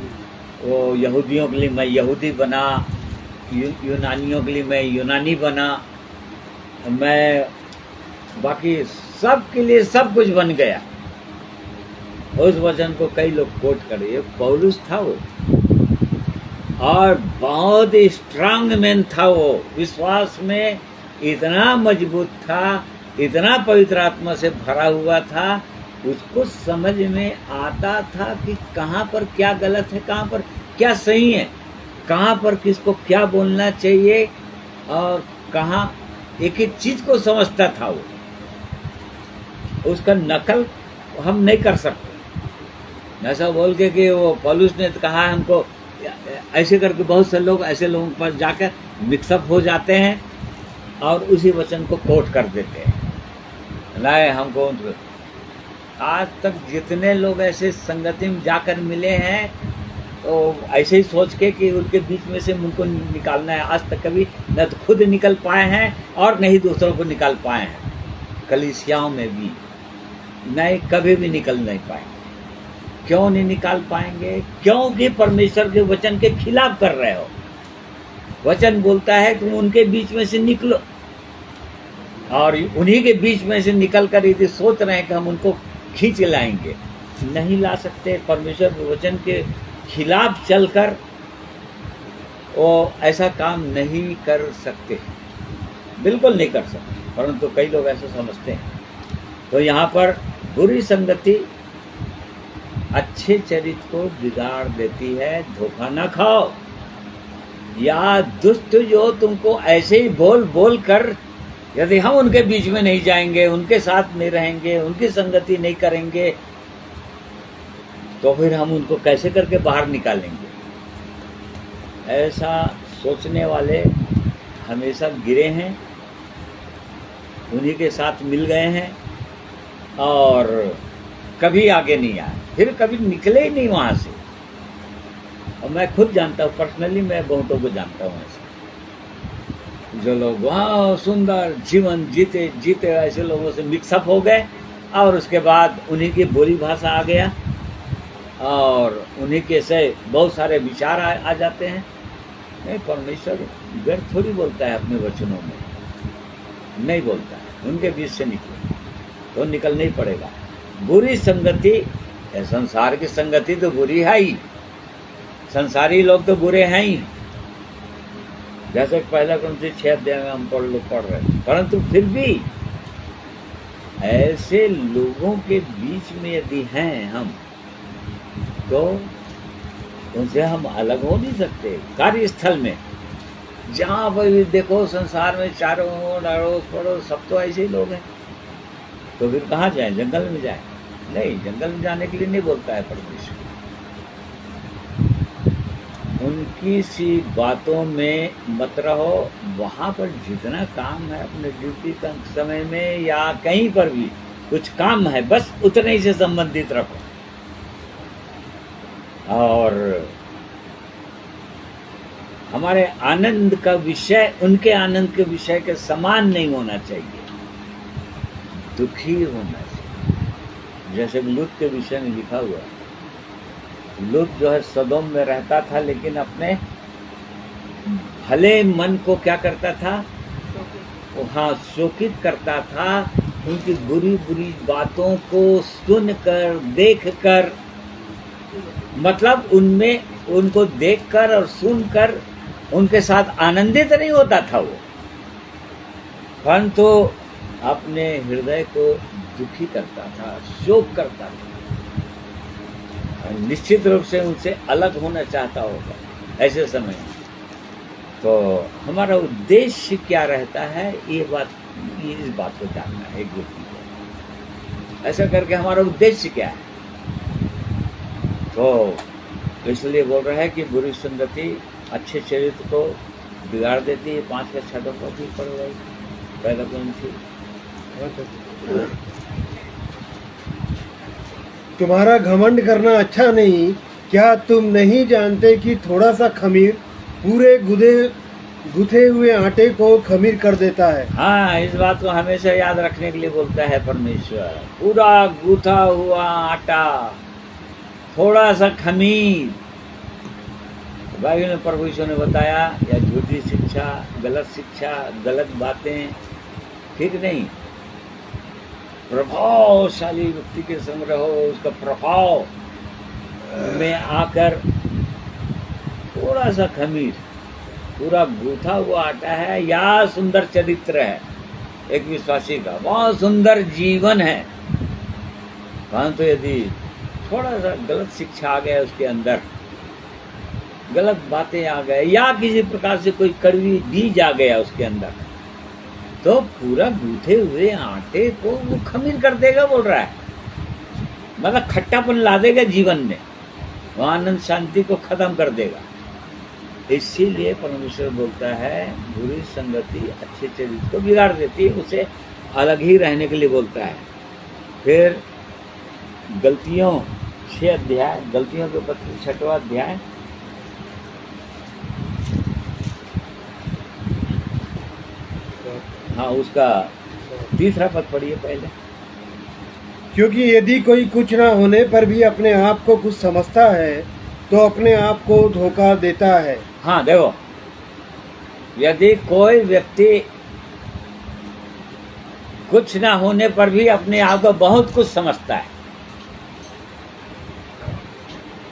वो यहूदियों के लिए मैं यहूदी बना, यूनानियों के लिए मैं यूनानी बना, मैं बाकी सब के लिए सब कुछ बन गया। उस वचन को कई लोग कोट करे, ये पौलुस था वो, और बहुत ही स्ट्रांग मैन था वो, विश्वास में इतना मजबूत था, इतना पवित्र आत्मा से भरा हुआ था, उसको समझ में आता था कि कहाँ पर क्या गलत है, कहाँ पर क्या सही है, कहाँ पर किसको क्या बोलना चाहिए, और कहाँ एक एक चीज़ को समझता था वो। उसका नकल हम नहीं कर सकते। ऐसा बोल के कि वो पौलुस ने कहा हमको, ऐसे करके बहुत से लोग ऐसे लोगों के पास जाकर मिक्सअप हो जाते हैं और उसी वचन को कोट कर देते हैं। लाए हमको, आज तक जितने लोग ऐसे संगति में जाकर मिले हैं तो ऐसे ही सोच के कि उनके बीच में से उनको निकालना है, आज तक कभी न तो खुद निकल पाए हैं और नहीं दूसरों को निकाल पाए हैं। कलीसियाओं में भी नहीं, कभी भी निकल नहीं पाएंगे। क्यों नहीं निकाल पाएंगे? क्योंकि परमेश्वर के वचन के खिलाफ कर रहे हो। वचन बोलता है कि उनके बीच में से निकलो, और उन्हीं के बीच में से निकल कर यदि सोच रहे हैं कि हम उनको खींच लाएंगे, नहीं ला सकते। परमेश्वर के वचन के खिलाफ चलकर वो ऐसा काम नहीं कर सकते, बिल्कुल नहीं कर सकते, परंतु कई लोग ऐसा समझते हैं। तो यहाँ पर बुरी संगति अच्छे चरित्र को बिगाड़ देती है। धोखा ना खाओ, या दुष्ट जो तुमको ऐसे ही बोल बोल कर, यदि हम उनके बीच में नहीं जाएंगे, उनके साथ नहीं रहेंगे, उनकी संगति नहीं करेंगे, तो फिर हम उनको कैसे करके बाहर निकालेंगे? ऐसा सोचने वाले हमेशा गिरे हैं, उन्हीं के साथ मिल गए हैं और कभी आगे नहीं आए, फिर कभी निकले ही नहीं वहाँ से। और मैं खुद जानता हूँ, पर्सनली मैं बहुतों को जानता हूँ ऐसे, जो लोग वहाँ सुंदर जीवन जीते ऐसे लोगों से मिक्सअप हो गए, और उसके बाद उन्हीं की बोली भाषा आ गया और उन्हीं के से बहुत सारे विचार आ जाते हैं। नहीं, परमेश्वर व्यर्थ थोड़ी बोलता है अपने वचनों में, नहीं बोलता है। उनके बीच से निकलो तो निकलना ही पड़ेगा। बुरी संगति, संसार की संगति तो बुरी है ही, संसारी लोग तो बुरे हैं ही, जैसे पहला क्रंथियों 6 अध्याय में हम पढ़ रहे हैं। परंतु फिर भी ऐसे लोगों के बीच में यदि हैं हम, तो उनसे हम अलग हो नहीं सकते। कार्यस्थल में जहाँ पर भी देखो संसार में चारों ओर अड़ोस पड़ोस सब तो ऐसे ही लोग हैं, तो फिर कहाँ जाए? जंगल में जाए? नहीं, जंगल में जाने के लिए नहीं बोलता है परमेश्वर। उनकी सी बातों में मत रहो। वहाँ पर जितना काम है अपने ड्यूटी का समय में या कहीं पर भी कुछ काम है, बस उतने ही से संबंधित रखो, और हमारे आनंद का विषय उनके आनंद के विषय के समान नहीं होना चाहिए, दुखी होना चाहिए। जैसे लूत के विषय में लिखा हुआ है, लूत जो है सदोम में रहता था, लेकिन अपने भले मन को क्या करता था? हाँ, शोकित करता था। उनकी बुरी बुरी बातों को सुनकर, देखकर, मतलब उनमें उनको देखकर और सुनकर उनके साथ आनंदित नहीं होता था वो, परंतु अपने हृदय को दुखी करता था, शोक करता था। निश्चित रूप से उनसे अलग होना चाहता होगा ऐसे समय। तो हमारा उद्देश्य क्या रहता है, इस बात को जानना है एक व्यक्ति को। ऐसा करके हमारा उद्देश्य क्या है? तो इसलिए बोल रहा है कि बुरी संगति अच्छे चरित्र को बिगाड़ देती है। 5 का छठों को ठीक पड़ गई, पैदा कौन थी। तुम्हारा घमंड करना अच्छा नहीं। क्या तुम नहीं जानते कि थोड़ा सा खमीर पूरे गुथे हुए आटे को खमीर कर देता है। हाँ, इस बात को हमेशा याद रखने के लिए बोलता है परमेश्वर। पूरा गूथा हुआ आटा, थोड़ा सा खमीर। बाइबल में प्रभु यीशु ने बताया, या झूठी शिक्षा, गलत बातें ठीक नहीं। प्रभावशाली व्यक्ति के संग रहो, उसका प्रभाव में आकर थोड़ा सा खमीर, पूरा गूथा हुआ आटा है, या सुंदर चरित्र है एक विश्वासी का, बहुत सुंदर जीवन है। परंतु यदि थोड़ा सा गलत शिक्षा आ गया उसके अंदर, गलत बातें आ गए, या किसी प्रकार से कोई कड़वी बीज आ गया उसके अंदर, तो पूरा गूथे हुए आटे को वो खमीर कर देगा, बोल रहा है। मतलब खट्टापन ला देगा जीवन में, वो आनंद शांति को खत्म कर देगा। इसीलिए परमेश्वर बोलता है, बुरी संगति अच्छे चरित्र को बिगाड़ देती है, उसे अलग ही रहने के लिए बोलता है। फिर गलतियों 6 अध्याय, गलतियों के पत्र 6वां अध्याय, हाँ उसका 3रा पद पढ़िए पहले। क्योंकि यदि कोई कुछ ना होने पर भी अपने आप को कुछ समझता है तो अपने आप को धोखा देता है। हाँ देखो, यदि कोई व्यक्ति कुछ ना होने पर भी अपने आप को बहुत कुछ समझता है,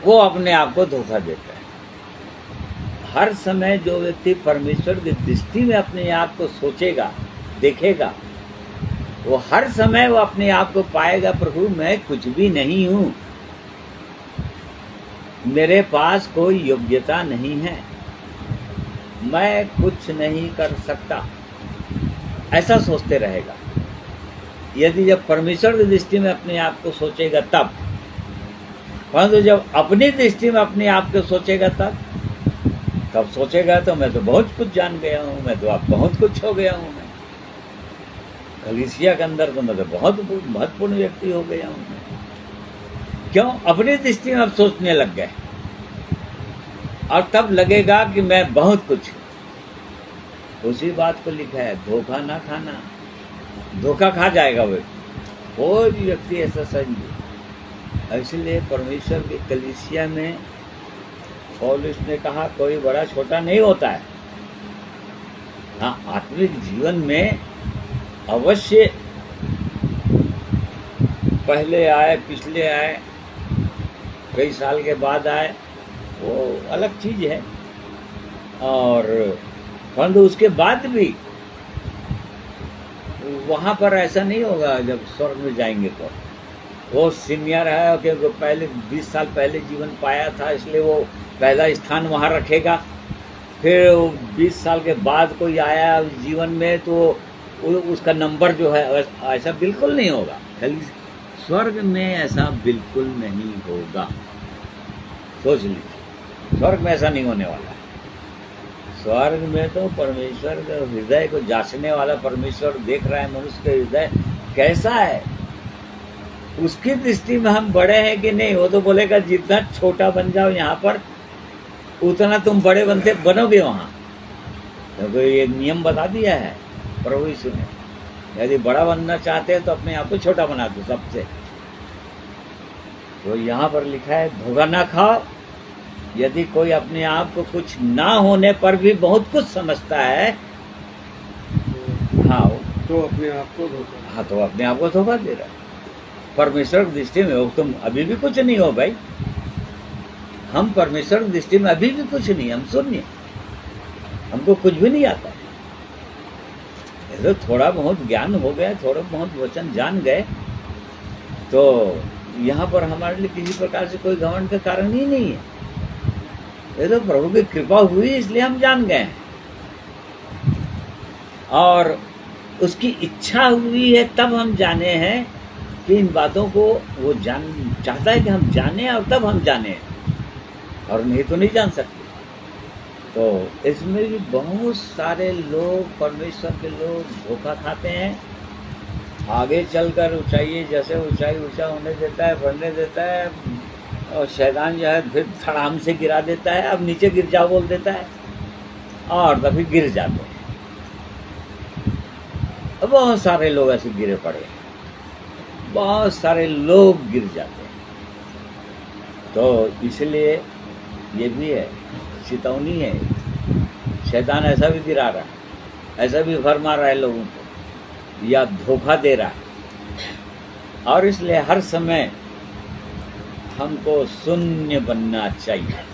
वो अपने आप को धोखा देता है। हर समय जो व्यक्ति परमेश्वर की दृष्टि में अपने आप को सोचेगा, देखेगा, वो हर समय वो अपने आप को पाएगा, प्रभु मैं कुछ भी नहीं हूँ, मेरे पास कोई योग्यता नहीं है, मैं कुछ नहीं कर सकता, ऐसा सोचते रहेगा। यदि जब परमेश्वर की दृष्टि में अपने आप को सोचेगा तब, परंतु जब अपनी दृष्टि में अपने आप को सोचेगा तब सोचेगा तो मैं तो बहुत कुछ जान गया हूँ, मैं तो अब बहुत कुछ हो गया हूँ, मैं कलीसिया के अंदर तो मैं तो बहुत महत्वपूर्ण व्यक्ति हो गया हूँ। क्यों? अपनी दृष्टि में अब सोचने लग गए, और तब लगेगा कि मैं बहुत कुछ हूँ। उसी बात को लिखा है, धोखा ना खाना, धोखा खा जाएगा वो कोई भी व्यक्ति, ऐसा समझे। इसलिए परमेश्वर की कलीसिया में पौलुस ने कहा कोई बड़ा छोटा नहीं होता है। हाँ, आत्मिक जीवन में अवश्य पहले आए, पिछले आए, कई साल के बाद आए, वो अलग चीज़ है। और परंतु उसके बाद भी वहाँ पर ऐसा नहीं होगा। जब स्वर्ग में जाएंगे तो वो सीनियर है, क्योंकि पहले 20 साल पहले जीवन पाया था, इसलिए वो पहला स्थान वहाँ रखेगा। फिर 20 साल के बाद कोई आया जीवन में तो उसका नंबर जो है, ऐसा बिल्कुल नहीं होगा। स्वर्ग में ऐसा बिल्कुल नहीं होगा, सोच लीजिए, स्वर्ग में ऐसा नहीं होने वाला है। स्वर्ग में तो परमेश्वर के हृदय को जांचने वाला परमेश्वर देख रहा है मनुष्य के हृदय कैसा है, उसकी दृष्टि में हम बड़े हैं कि नहीं। वो तो बोलेगा जितना छोटा बन जाओ यहाँ पर, उतना तुम बड़े बनोगे वहाँ। तो ये नियम बता दिया है प्रभु यीशु ने, यदि बड़ा बनना चाहते हैं तो अपने आप को छोटा बना दो सबसे। तो यहाँ पर लिखा है, धोखा ना खाओ। यदि कोई अपने आप को कुछ ना होने पर भी बहुत कुछ समझता है, हाँ तो अपने आप को धोखा, हाँ तो अपने आप को धोखा दे रहा है। परमेश्वर की दृष्टि में हो तुम अभी भी कुछ नहीं हो भाई। हम परमेश्वर की दृष्टि में अभी भी कुछ नहीं, हम शून्य, हमको कुछ भी नहीं आता। तो थोड़ा बहुत ज्ञान हो गया, थोड़ा बहुत वचन जान गए, तो यहाँ पर हमारे लिए किसी प्रकार से कोई घमंड का कारण ही नहीं है। ये तो प्रभु की कृपा हुई, इसलिए हम जान गए हैं, और उसकी इच्छा हुई है तब हम जाने हैं कि इन बातों को वो जान चाहता है कि हम जाने, और तब हम जाने, और नहीं तो नहीं जान सकते। तो इसमें भी बहुत सारे लोग, परमेश्वर के लोग धोखा खाते हैं। आगे चलकर ऊंचाई, जैसे ऊंचाई ऊंचा होने देता है, बढ़ने देता है, और शैतान जो है फिर धड़ाम से गिरा देता है, अब नीचे गिर जाओ बोल देता है, और तभी गिर जाते हैं। बहुत सारे लोग ऐसे गिरे पड़े हैं, बहुत सारे लोग गिर जाते हैं। तो इसलिए ये भी है, चेतावनी है। शैतान ऐसा भी गिरा रहा है, ऐसा भी भरमा रहा है लोगों को, या धोखा दे रहा है। और इसलिए हर समय हमको शून्य बनना चाहिए।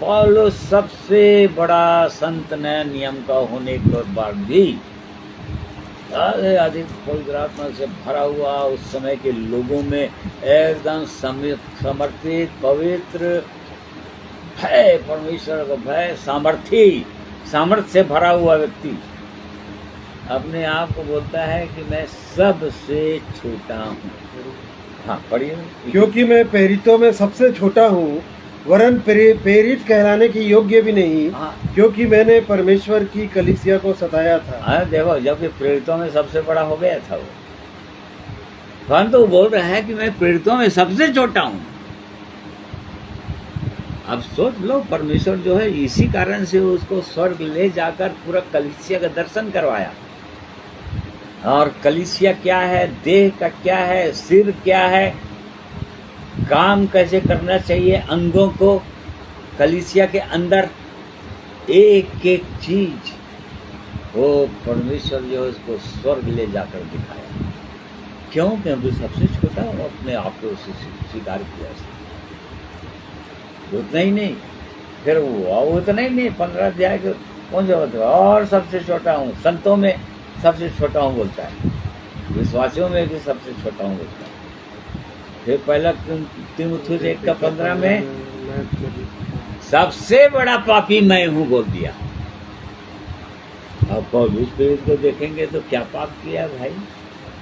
पौलुस सबसे बड़ा संत नए नियम का होने के बाद भी अधिक पवित्र आत्मा से भरा हुआ, उस समय के लोगों में एकदम समर्पित, पवित्र, भय, परमेश्वर का भय, सामर्थ्य से भरा हुआ व्यक्ति अपने आप को बोलता है कि मैं सबसे छोटा हूँ। हाँ, पढ़िए। क्योंकि मैं प्रेरितों में सबसे छोटा हूँ, वरन प्रेरित कहलाने की योग्य भी नहीं, हाँ। क्योंकि मैंने परमेश्वर की कलीसिया को सताया था। हाँ, देखो, जब ये प्रेरितों में सबसे बड़ा हो गया था वो, परंतु वो बोल रहा है कि मैं प्रेरितों में सबसे छोटा हूँ। अब सोच लो, परमेश्वर जो है इसी कारण से उसको स्वर्ग ले जाकर पूरा कलीसिया का दर्शन करवाया। और कलीसिया क्या है, देह का क्या है, सिर क्या है, काम कैसे करना चाहिए, अंगों को कलीसिया के अंदर एक एक चीज वो परमेश्वर जो है उसको स्वर्ग ले जाकर दिखाया। क्यों? क्योंकि सबसे छोटा वो अपने आप को स्वीकार किया। उतना ही नहीं, फिर वो उतना ही नहीं, 15 अध्याय के कौन सा होता है, और सबसे छोटा हूँ, संतों में सबसे छोटा हूँ बोलता है, विश्वासियों में भी सबसे छोटा हूँ बोलता है। फिर पहला तीमुथियुस 1:15 में सबसे बड़ा पापी मैं हूँ बोल दिया। अब पौलुस प्रेरित को देखेंगे तो क्या पाप किया भाई?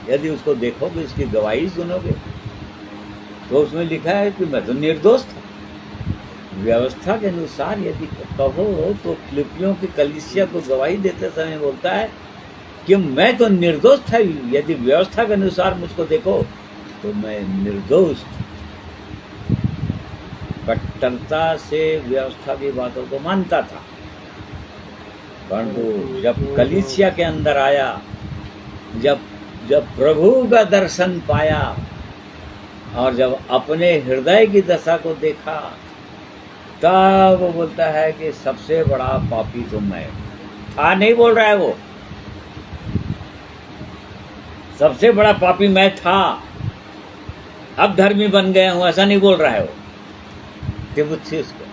यदि उसको देखोगे, इसकी गवाही सुनोगे, तो उसमें लिखा है कि मैं तो निर्दोष था। व्यवस्था के अनुसार यदि कहो तो फिलिपियों की कलीसिया को गवाही देते समय बोलता है कि मैं तो निर्दोष था। यदि व्यवस्था के अनुसार मुझको देखो तो मैं निर्दोष था। कट्टरता से व्यवस्था की बातों को मानता था, परंतु जब कलीसिया के अंदर आया, जब प्रभु का दर्शन पाया, और जब अपने हृदय की दशा को देखा, तब वो बोलता है कि सबसे बड़ा पापी तो मैं था। नहीं बोल रहा है वो सबसे बड़ा पापी मैं था, अब धर्मी बन गया हूं, ऐसा नहीं बोल रहा है वो तीमुथियुस को,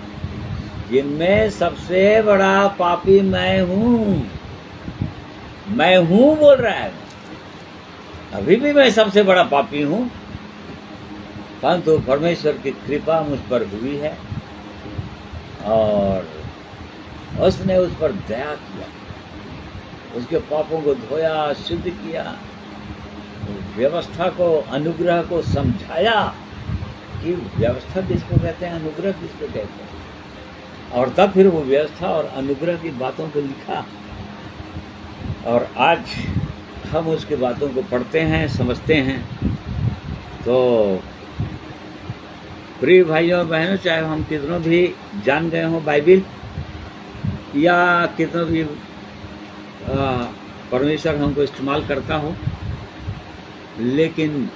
कि मैं सबसे बड़ा पापी मैं हूं बोल रहा है। अभी भी मैं सबसे बड़ा पापी हूं, परंतु परमेश्वर की कृपा मुझ पर हुई है और उसने उस पर दया किया, उसके पापों को धोया, शुद्ध किया, व्यवस्था को, अनुग्रह को समझाया कि व्यवस्था किसको कहते हैं, अनुग्रह किसको कहते हैं, और तब फिर वो व्यवस्था और अनुग्रह की बातों को लिखा। और आज हम उसकी बातों को पढ़ते हैं, समझते हैं। तो प्रिय भाइयों बहनों, चाहे हम कितनों भी जान गए हों बाइबिल, या कितनों भी परमेश्वर हमको इस्तेमाल करता हो, लेकिन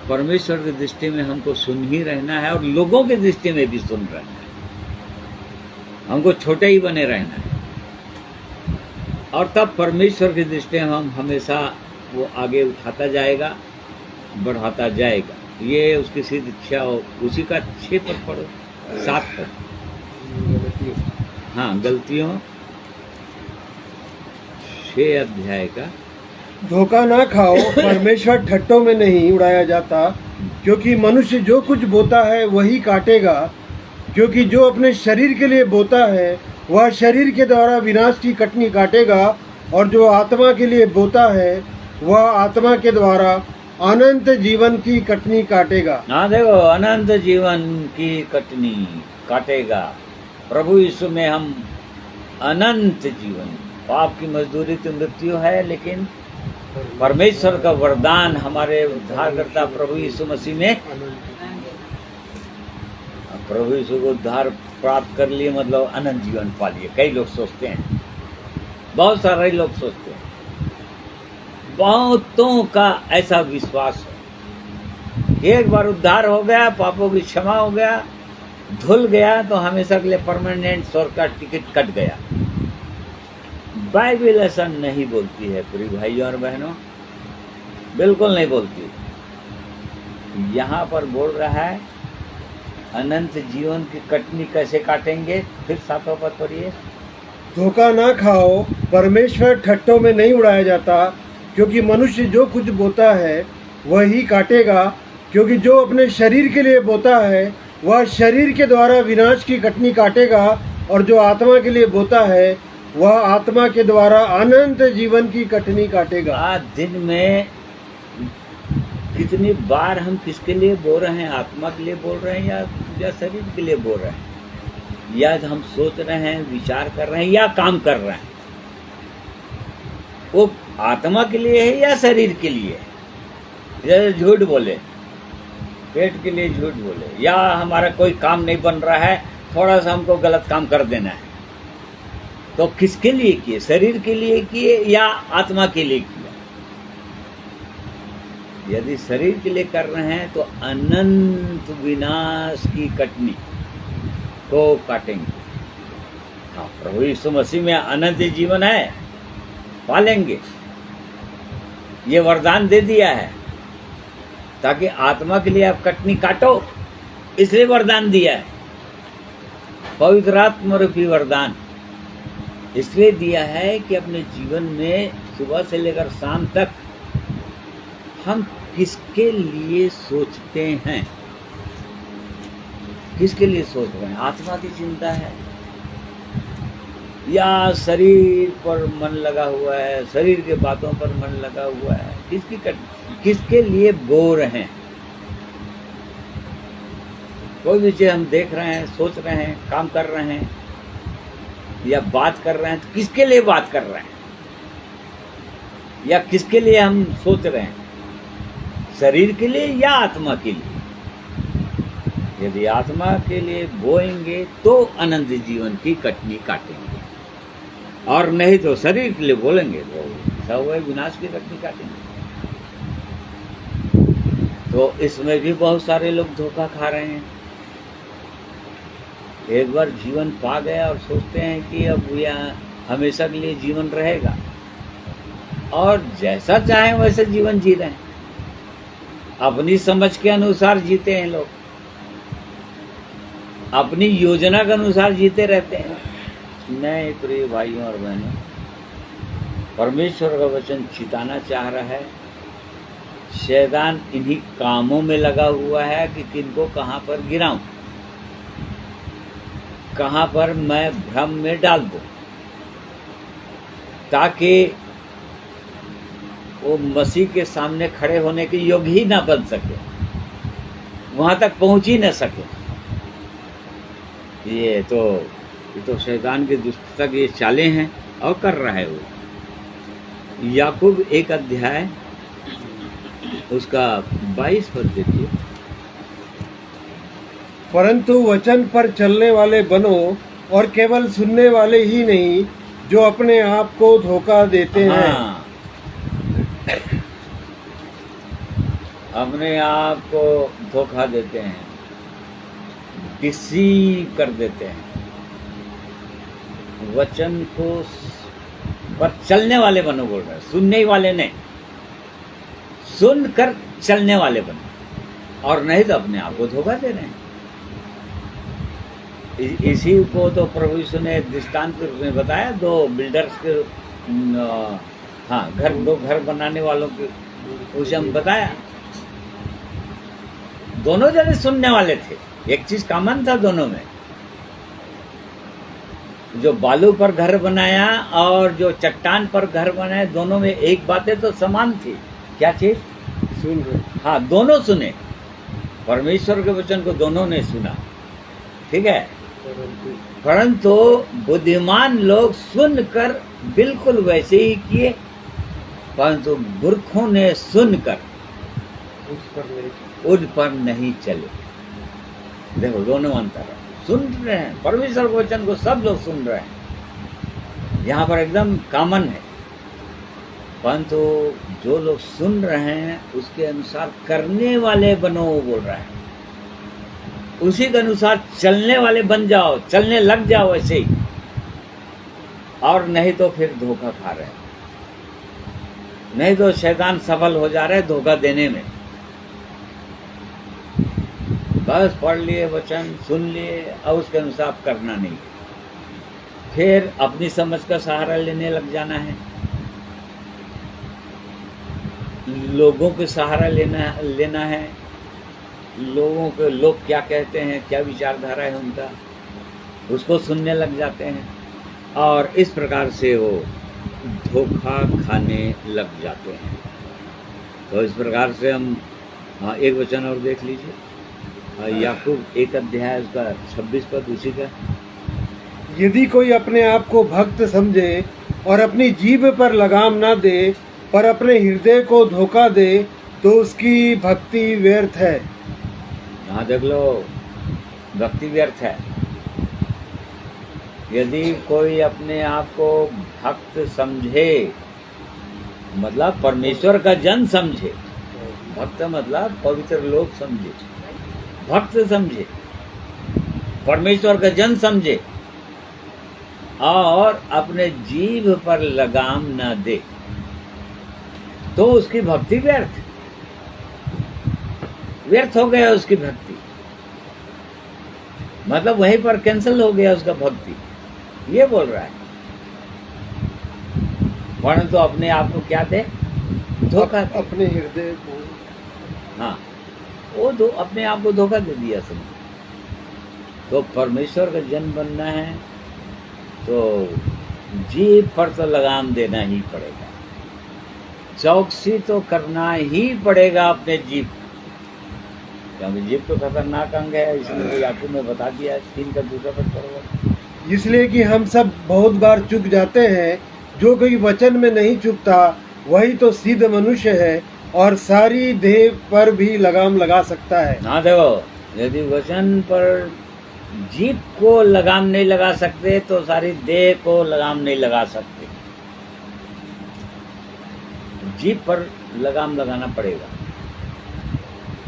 परमेश्वर की दृष्टि में हमको सुन ही रहना है, और लोगों की दृष्टि में भी सुन रहना है। हमको छोटे ही बने रहना है, और तब परमेश्वर की दृष्टि में हम हमेशा वो आगे उठाता जाएगा, बढ़ाता जाएगा। ये उसकी सिद्ध इच्छा हो। उसी का 6 पद पढ़ो, 7 पद। हाँ, गलतियों 6 अध्याय का। धोखा ना खाओ, परमेश्वर ठट्टों में नहीं उड़ाया जाता, क्योंकि मनुष्य जो कुछ बोता है वही काटेगा। क्योंकि जो अपने शरीर के लिए बोता है वह शरीर के द्वारा विनाश की कटनी काटेगा, और जो आत्मा के लिए बोता है वह आत्मा के द्वारा अनंत जीवन की कटनी काटेगा। हाँ, देखो, अनंत जीवन की कटनी काटेगा। प्रभु यीशु में हम अनंत जीवन, पाप की मजदूरी तो मृत्यु है, लेकिन परमेश्वर का वरदान हमारे उद्धारकर्ता प्रभु यीशु मसीह में, प्रभु यीशु को उद्धार प्राप्त कर लिए मतलब अनंत जीवन पा लिए। कई लोग सोचते हैं, बहुत सारे लोग सोचते हैं, बहुतों का ऐसा विश्वास है, एक बार उद्धार हो गया, पापों की क्षमा हो गया, धुल गया तो हमेशा के लिए परमानेंट स्वर्ग का टिकट कट गया। बाइबल ऐसा नहीं बोलती है प्रिय भाइयों और बहनों, बिल्कुल नहीं बोलती। यहाँ पर बोल रहा है अनंत जीवन की कटनी कैसे काटेंगे। फिर 7वां पद पढ़िए। धोखा ना खाओ, परमेश्वर ठट्टों में नहीं उड़ाया जाता, क्योंकि मनुष्य जो कुछ बोता है वही काटेगा। क्योंकि जो अपने शरीर के लिए बोता है वह शरीर के द्वारा विनाश की कटनी काटेगा, और जो आत्मा के लिए बोता है वह आत्मा के द्वारा अनंत जीवन की कटनी काटेगा। आज दिन में कितनी बार हम किसके लिए बोल रहे हैं, आत्मा के लिए बोल रहे हैं या शरीर के लिए बोल रहे हैं, या हम सोच रहे हैं, विचार कर रहे हैं या काम कर रहे हैं, वो आत्मा के लिए है या शरीर के लिए है। जैसे झूठ बोले, पेट के लिए झूठ बोले, या हमारा कोई काम नहीं बन रहा है, थोड़ा सा हमको गलत काम कर देना है, तो किसके लिए किए, शरीर के लिए किए या आत्मा के लिए किया। यदि शरीर के लिए कर रहे हैं तो अनंत विनाश की कटनी को काटेंगे। हाँ, प्रभु यीशु मसीह में अनंत जीवन है, पालेंगे, ये वरदान दे दिया है ताकि आत्मा के लिए आप कटनी काटो, इसलिए वरदान दिया है। पवित्र आत्मा रूपी वरदान इसलिए दिया है कि अपने जीवन में सुबह से लेकर शाम तक हम किसके लिए सोचते हैं, किसके लिए सोच रहे हैं। आत्मा की चिंता है या शरीर पर मन लगा हुआ है, शरीर के बातों पर मन लगा हुआ है, किसके लिए बो रहे हैं। कोई भी चीज हम देख रहे हैं, सोच रहे हैं, काम कर रहे हैं या बात कर रहे हैं, तो किसके लिए बात कर रहे हैं या किसके लिए हम सोच रहे हैं, शरीर के लिए या आत्मा के लिए। यदि आत्मा के लिए बोएंगे तो अनंत जीवन की कटनी काटेंगे, और नहीं तो शरीर के लिए बोलेंगे तो सब विनाश की कटनी काटेंगे। तो इसमें भी बहुत सारे लोग धोखा खा रहे हैं। एक बार जीवन पा गया और सोचते हैं कि अब यह हमेशा के लिए जीवन रहेगा, और जैसा चाहें वैसे जीवन जी रहे हैं, अपनी समझ के अनुसार जीते हैं लोग, अपनी योजना के अनुसार जीते रहते हैं। नहीं प्रिय भाइयों और बहनों, परमेश्वर का वचन चिताना चाह रहा है। शैतान इन्हीं कामों में लगा हुआ है कि किनको कहाँ पर गिराऊं, कहाँ पर मैं भ्रम में डाल दूं, ताकि वो मसीह के सामने खड़े होने के योग्य ही ना बन सके, वहां तक पहुंच ही न सके। ये तो शैतान के दुष्ट तक ये चालें हैं, और कर रहा है वो। याकूब 1 अध्याय उसका 22 पद देखिए। परंतु वचन पर चलने वाले बनो, और केवल सुनने वाले ही नहीं जो अपने आप को धोखा देते हैं। हाँ, अपने आप को धोखा देते हैं, डिसीव कर देते हैं। वचन को पर चलने वाले बनो बोल रहे हैं, सुनने वाले नहीं, सुनकर चलने वाले बनो, और नहीं तो अपने आप को धोखा दे रहे हैं। इसी को तो प्रभु यीशु ने दृष्टांत के रूप में बताया। 2 बिल्डर्स के दो घर बनाने वालों के उसे हम बताया। दोनों जने सुनने वाले थे, एक चीज कॉमन था दोनों में। जो बालू पर घर बनाया और जो चट्टान पर घर बनाया, दोनों में एक बातें तो समान थी। क्या चीज? सुन रहे। हाँ, दोनों सुने, परमेश्वर के वचन को दोनों ने सुना, ठीक है। परंतु बुद्धिमान लोग सुनकर बिल्कुल वैसे ही किए, परंतु मूर्खों ने सुनकर उन पर नहीं चले। देखो दोनों अंतर है। सुन रहे हैं परमेश्वर के वचन को, सब लोग सुन रहे हैं, यहाँ पर एकदम कॉमन है, परंतु जो लोग सुन रहे हैं उसके अनुसार करने वाले बनो, वो बोल रहा है। उसी के अनुसार चलने वाले बन जाओ, चलने लग जाओ ऐसे ही, और नहीं तो फिर धोखा खा रहे हैं, नहीं तो शैतान सफल हो जा रहा है धोखा देने में। बस पढ़ लिए वचन, सुन लिए, और उसके अनुसार करना नहीं, फिर अपनी समझ का सहारा लेने लग जाना है, लोगों के सहारा लेना है, लोगों के लोग क्या कहते हैं, क्या विचारधारा है उनका, उसको सुनने लग जाते हैं, और इस प्रकार से वो धोखा खाने लग जाते हैं। तो इस प्रकार से हम एक वचन और देख लीजिए, याकूब 1 अध्याय उसका 26 पद उसी का। यदि कोई अपने आप को भक्त समझे और अपनी जीभ पर लगाम ना दे, पर अपने हृदय को धोखा दे, तो उसकी भक्ति व्यर्थ है। हाँ देख लो, भक्ति व्यर्थ है। यदि कोई अपने आप को भक्त समझे, मतलब परमेश्वर का जन समझे, भक्त मतलब पवित्र लोग समझे, भक्त समझे, परमेश्वर का जन समझे, और अपने जीभ पर लगाम न दे, तो उसकी भक्ति व्यर्थ हो गया उसकी भक्ति, मतलब वहीं पर कैंसिल हो गया उसका भक्ति, ये बोल रहा है। परंतु अपने आप को क्या दे, धोखा, अपने हृदय को, हाँ वो अपने आप को धोखा दे दिया समझ। तो परमेश्वर का जन बनना है तो जीभ पर तो लगाम देना ही पड़ेगा, चौकसी तो करना ही पड़ेगा अपने जीभ, क्योंकि जीभ तो खतरनाक अंग है, इसलिए याकूब ने बता दिया 3 का 2 पद पढ़ो। इसलिए कि हम सब बहुत बार चूक जाते हैं, जो कोई वचन में नहीं चूकता वही तो सिद्ध मनुष्य है और सारी देह पर भी लगाम लगा सकता है। हाँ देखो, यदि वचन पर जीभ को लगाम नहीं लगा सकते तो सारी देह को लगाम नहीं लगा सकते, जीभ पर लगाम लगाना पड़ेगा।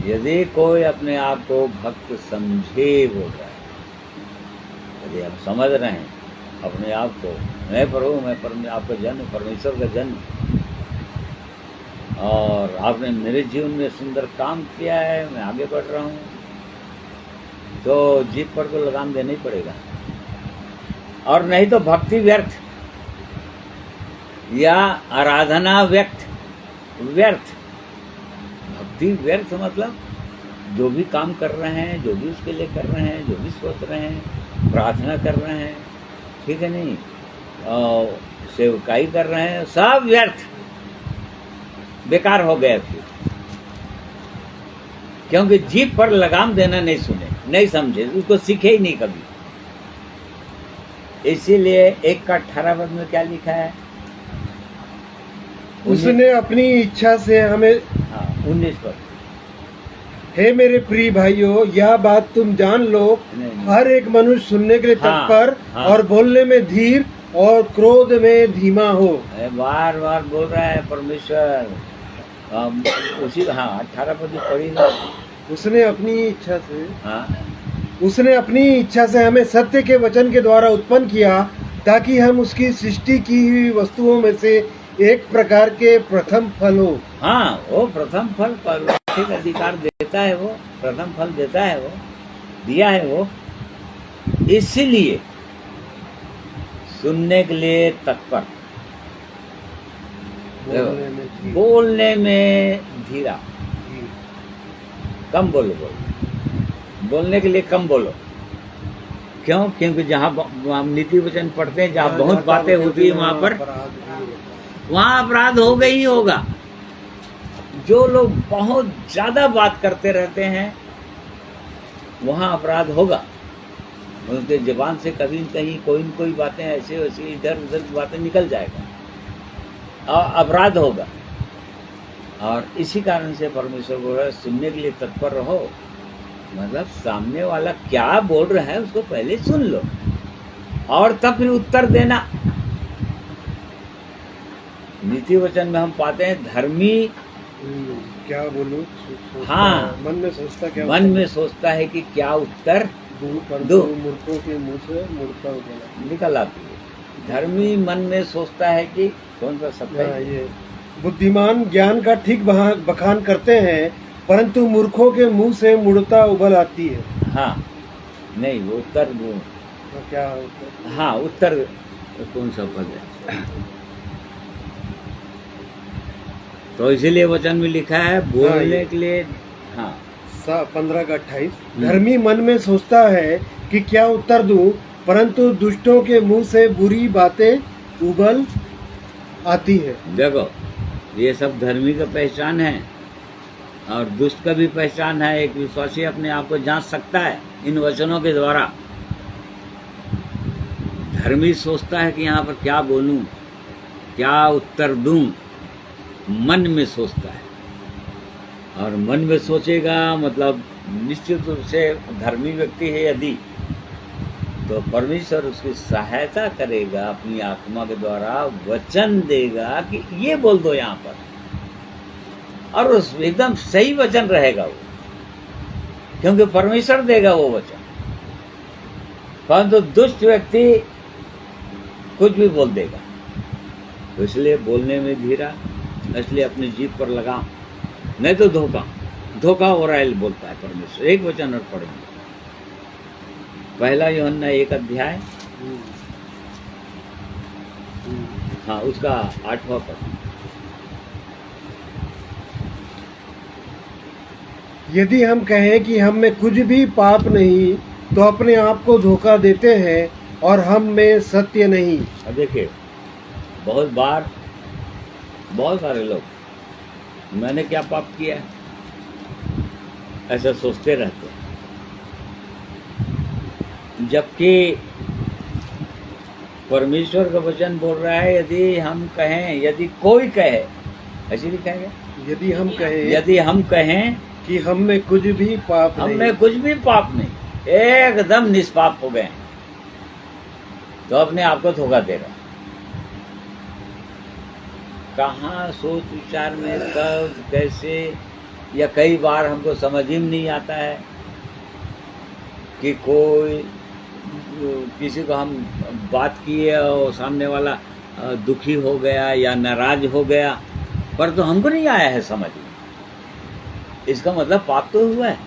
यदि कोई अपने आप को भक्त समझे बोल रहा है, यदि आप समझ रहे हैं अपने आप को, मैं प्रभु, मैं आपका जन, परमेश्वर का जन, और आपने मेरे जीवन में सुंदर काम किया है, मैं आगे बढ़ रहा हूँ, तो जीभ पर तो लगाम देना ही पड़ेगा, और नहीं तो भक्ति व्यर्थ या आराधना व्यर्थ। भक्ति व्यर्थ मतलब जो भी काम कर रहे हैं, जो भी उसके लिए कर रहे हैं, जो भी सोच रहे हैं, प्रार्थना कर रहे हैं, ठीक है नहीं, और सेवकाई कर रहे हैं, सब व्यर्थ, बेकार हो गया फिर, क्योंकि जीभ पर लगाम देना नहीं सुने, नहीं समझे, उसको सीखे ही नहीं कभी। इसीलिए 1 का 18 पद में क्या लिखा है, उसने अपनी इच्छा से हमें, 19 पद, हे मेरे प्रिय भाइयों, यह बात तुम जान लो, हर एक मनुष्य सुनने के लिए तत्पर और बोलने में धीर और क्रोध में धीमा हो। बार बार बोल रहा है परमेश्वर, उसी 18 पद पढ़ी ना। उसने अपनी इच्छा से, हाँ, उसने अपनी इच्छा से हमें सत्य के वचन के द्वारा उत्पन्न किया, ताकि हम उसकी सृष्टि की हुई वस्तुओं में से एक प्रकार के प्रथम फल हो। हाँ, वो प्रथम फल पर अधिकार देता है, वो प्रथम फल देता है, वो दिया है वो, इसीलिए सुनने के लिए तत्पर, बोलने में धीरा, कम बोलो, बोलने के लिए कम बोलो। क्यों? क्योंकि जहाँ हम नीति वचन पढ़ते हैं, जहाँ बहुत बातें होती है, वहाँ अपराध होगा ही होगा। जो लोग बहुत ज्यादा बात करते रहते हैं, वहाँ अपराध होगा। उनके ज़बान से कभी न कहीं कोई न कोई बातें ऐसे वैसे इधर उधर की बातें निकल जाएगा और अपराध होगा। और इसी कारण से परमेश्वर बोल रहा है सुनने के लिए तत्पर रहो, मतलब सामने वाला क्या बोल रहा है उसको पहले सुन लो और तब फिर उत्तर देना। नीति वचन में हम पाते हैं धर्मी क्या बोलूं, हाँ, मन में सोचता क्या मन में सोचता है कि क्या उत्तर दो, मूर्खों के मुंह से मुड़ता हुआ निकल आती है। धर्मी मन में सोचता है कि कौन सा सत्य है। ये बुद्धिमान ज्ञान का ठीक बखान करते हैं, परंतु मूर्खों के मुंह से मुड़ता उबल आती है। हाँ, नहीं वो उत्तर क्या हाँ उत्तर कौन सा पद है। तो इसीलिए वचन में लिखा है बोलने के लिए। हाँ 15 का 28 धर्मी मन में सोचता है कि क्या उत्तर दूं, परंतु दुष्टों के मुंह से बुरी बातें उबल आती है। देखो ये सब धर्मी का पहचान है और दुष्ट का भी पहचान है। एक विश्वासी अपने आप को जांच सकता है इन वचनों के द्वारा। धर्मी सोचता है कि यहाँ पर क्या बोलूं, क्या उत्तर दूं, मन में सोचता है। और मन में सोचेगा मतलब निश्चित रूप से धर्मी व्यक्ति है यदि, तो परमेश्वर उसकी सहायता करेगा, अपनी आत्मा के द्वारा वचन देगा कि ये बोल दो यहाँ पर, और उस एकदम सही वचन रहेगा वो, क्योंकि परमेश्वर देगा वो वचन। परंतु दुष्ट व्यक्ति कुछ भी बोल देगा। तो इसलिए बोलने में धीरा, इसलिए अपनी जीभ पर लगा, नहीं तो धोखा हो रहा है बोलता है परमेश्वर। एक वचन और पढ़ेंगे, पहला यूहन्ना 1 अध्याय, हाँ उसका 8वां पद। यदि हम कहें कि हम में कुछ भी पाप नहीं, तो अपने आप को धोखा देते हैं और हम में सत्य नहीं। अब देखिए बहुत बार बहुत सारे लोग मैंने क्या पाप किया ऐसा सोचते रहते हैं, जबकि परमेश्वर का वचन बोल रहा है यदि हम कहें, यदि कोई कहे, ऐसे लिखा है, यदि हम कहें कि हम में कुछ भी पाप हम नहीं, में कुछ भी पाप नहीं, एकदम निष्पाप हो गए, तो अपने आप को धोखा दे रहा। कहाँ सोच विचार में कब कैसे, या कई बार हमको समझ ही नहीं आता है कि कोई किसी को हम बात किए और सामने वाला दुखी हो गया या नाराज हो गया, पर तो हमको नहीं आया है समझ में, इसका मतलब पाप तो हुआ है।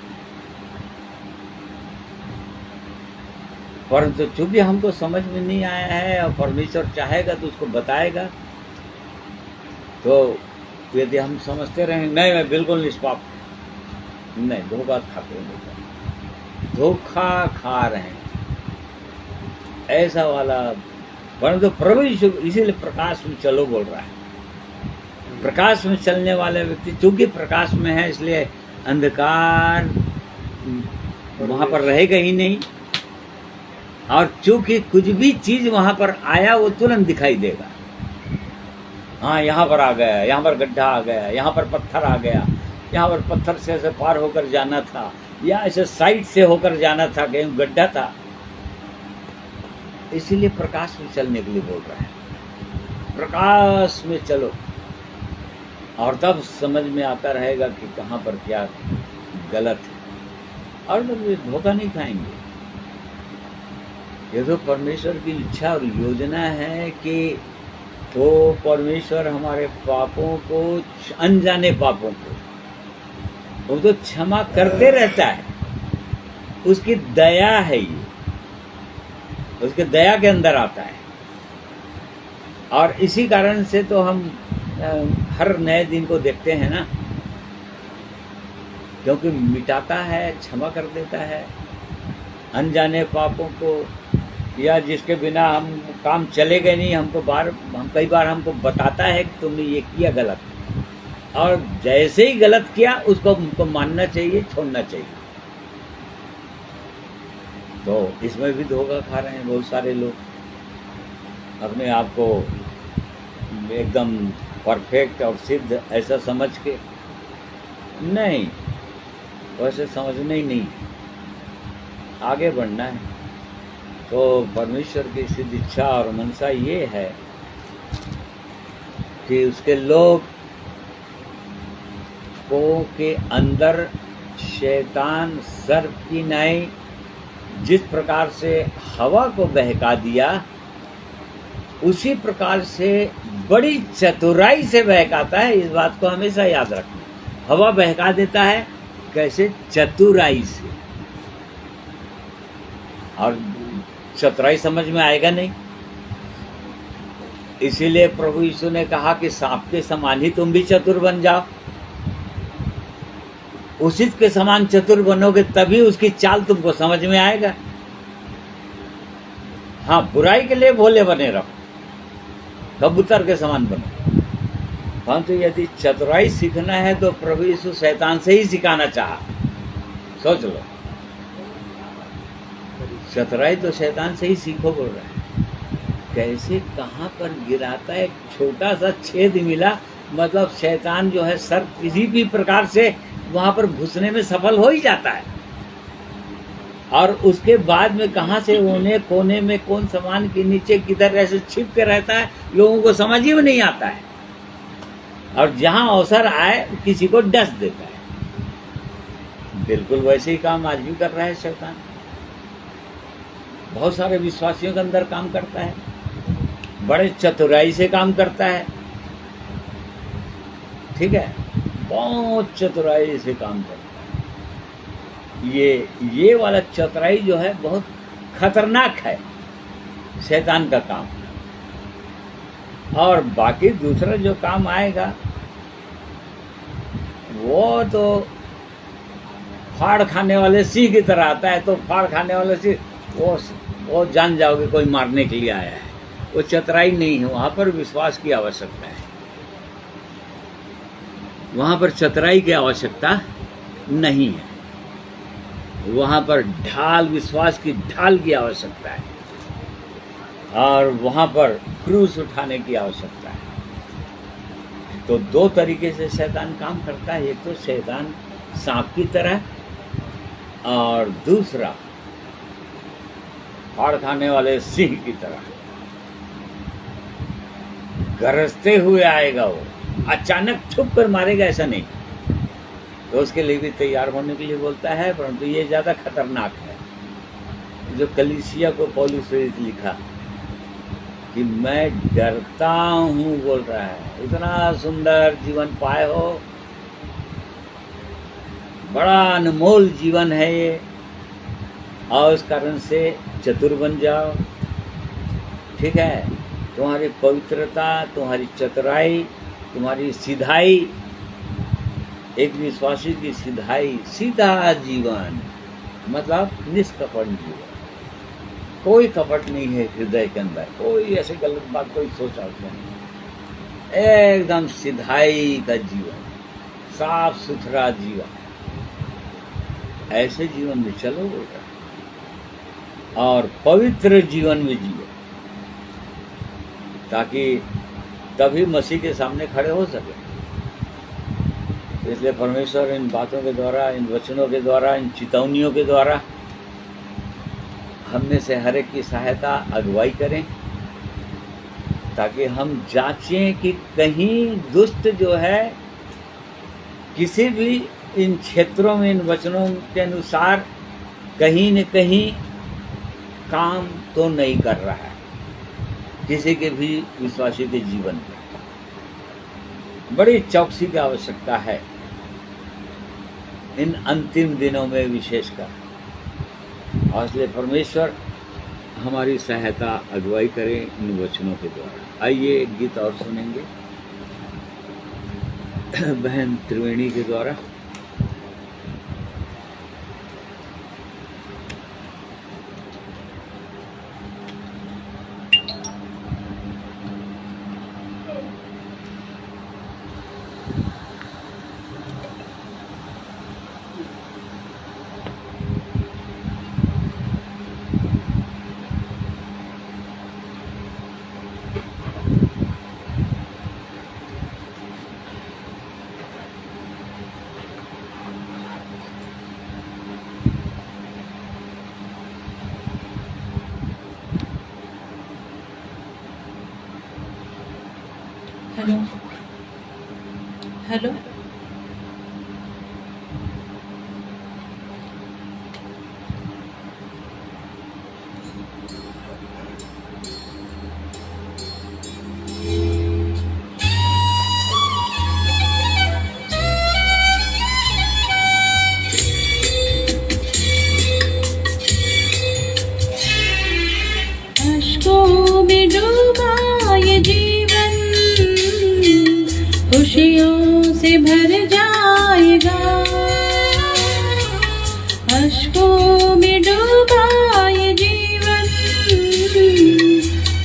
परंतु चूंकि हमको समझ में नहीं आया है और परमेश्वर चाहेगा तो उसको बताएगा, तो यदि हम समझते रहेंगे नहीं मैं बिल्कुल निष्पाप नहीं, धोखा खाते हैं, धोखा खा रहे हैं ऐसा वाला। परंतु प्रभु यीशु इसीलिए प्रकाश में चलो बोल रहा है। प्रकाश में चलने वाले व्यक्ति चूंकि प्रकाश में है, इसलिए अंधकार वहाँ पर रहेगा ही नहीं, और चूंकि कुछ भी चीज वहाँ पर आया वो तुरंत दिखाई देगा। हाँ यहाँ पर आ गया, यहाँ पर गड्ढा आ गया, यहाँ पर पत्थर आ गया, यहाँ पर पत्थर से ऐसे पार होकर जाना था, या ऐसे साइड से होकर जाना था, कहीं गड्ढा था। इसीलिए प्रकाश में चलने के लिए बोल रहा है, प्रकाश में चलो, और तब समझ में आता रहेगा कि कहाँ पर क्या गलत है, और तब धोखा नहीं खाएंगे। ये तो परमेश्वर की इच्छा और योजना है कि तो परमेश्वर हमारे पापों को, अनजाने पापों को वो तो क्षमा करते रहता है, उसकी दया है, ये उसके दया के अंदर आता है। और इसी कारण से तो हम हर नए दिन को देखते हैं ना, क्योंकि मिटाता है, क्षमा कर देता है अनजाने पापों को, या जिसके बिना हम काम चलेगा नहीं, हम कई बार हमको बताता है कि तुमने ये किया गलत, और जैसे ही गलत किया उसको हमको मानना चाहिए, छोड़ना चाहिए। तो इसमें भी धोखा खा रहे हैं बहुत सारे लोग, अपने आप को एकदम परफेक्ट और सिद्ध ऐसा समझ के। नहीं, वैसे समझना ही नहीं, आगे बढ़ना है। तो परमेश्वर की सिद्ध इच्छा और मनसा ये है कि उसके लोग को के अंदर शैतान सर्प की न्याय जिस प्रकार से हवा को बहका दिया, उसी प्रकार से बड़ी चतुराई से बहकाता है। इस बात को हमेशा याद रखना। हवा बहका देता है कैसे? चतुराई से। और चतुराई समझ में आएगा नहीं, इसीलिए प्रभु यीशु ने कहा कि सांप के समान ही तुम भी चतुर बन जाओ। उसी के समान चतुर बनोगे तभी उसकी चाल तुमको समझ में आएगा। हाँ, बुराई के लिए भोले बने रहो, कबूतर के समान बनो। परंतु यदि चतुराई सीखना है तो प्रभु यीशु शैतान से ही सिखाना चाहा। सोच लो, चतुराई तो शैतान से ही सीखो बोल रहा है। कैसे, कहाँ पर गिराता है? एक छोटा सा छेद मिला, मतलब शैतान जो है सर किसी भी प्रकार से वहां पर घुसने में सफल हो ही जाता है। और उसके बाद में कहाँ से कोने कोने में कौन सामान के नीचे किधर ऐसे छिप के रहता है, लोगों को समझ ही में नहीं आता है। और जहां अवसर आए किसी को डस देता है। बिल्कुल वैसे ही काम आज भी कर रहा है शैतान। बहुत सारे विश्वासियों के अंदर काम करता है, बड़े चतुराई से काम करता है। ठीक है, बहुत चतुराई से काम करता है। ये वाला चतुराई जो है बहुत खतरनाक है, शैतान का काम। और बाकी दूसरा जो काम आएगा वो तो फाड़ खाने वाले सिंह की तरह आता है। तो फाड़ खाने वाले सिंह वो जान जाओगे कोई मारने के लिए आया है। वो चतुराई नहीं है, वहां पर विश्वास की आवश्यकता है। वहां पर चतुराई की आवश्यकता नहीं है, वहां पर ढाल, विश्वास की ढाल की आवश्यकता है। और वहां पर क्रूस उठाने की आवश्यकता है। तो दो तरीके से शैतान काम करता है। एक तो शैतान सांप की तरह, और दूसरा फाड़ खाने वाले सिंह की तरह गरजते हुए आएगा। वो अचानक छुप कर मारेगा ऐसा नहीं, तो उसके लिए भी तैयार होने के लिए बोलता है। परंतु ये ज़्यादा खतरनाक है। जो कलीसिया को पौलुस प्रेरित लिखा कि मैं डरता हूँ बोल रहा है। इतना सुंदर जीवन पाए हो, बड़ा अनमोल जीवन है ये, और उस कारण से चतुर बन जाओ। ठीक है, तुम्हारी पवित्रता, तुम्हारी चतुराई, तुम्हारी सिधाई, एक विश्वासी की सिधाई, सीधा जीवन, मतलब निष्कपट जीवन। कोई कपट नहीं है हृदय के अंदर, कोई ऐसी गलत बात कोई सोचा नहीं। एकदम सिधाई का जीवन, साफ सुथरा जीवन। ऐसे जीवन में चलो बेटा, और पवित्र जीवन में जियो, ताकि तभी मसीह के सामने खड़े हो सके। इसलिए परमेश्वर इन बातों के द्वारा, इन वचनों के द्वारा, इन चेतावनियों के द्वारा हम में से हर एक की सहायता, अगुवाई करें, ताकि हम जांचें कि कहीं दुष्ट जो है किसी भी इन क्षेत्रों में, इन वचनों के अनुसार कहीं न कहीं काम तो नहीं कर रहा है किसी के भी विश्वासी के जीवन में। बड़ी चौकसी की आवश्यकता है इन अंतिम दिनों में विशेषकर। और इसलिए परमेश्वर हमारी सहायता, अगुवाई करें इन वचनों के द्वारा। आइए एक गीत और सुनेंगे बहन त्रिवेणी के द्वारा। हेलो हेलो अश्कों में डूबा ये जीवन खुशियों से भर जाएगा। अश्कों में डूबा ये जीवन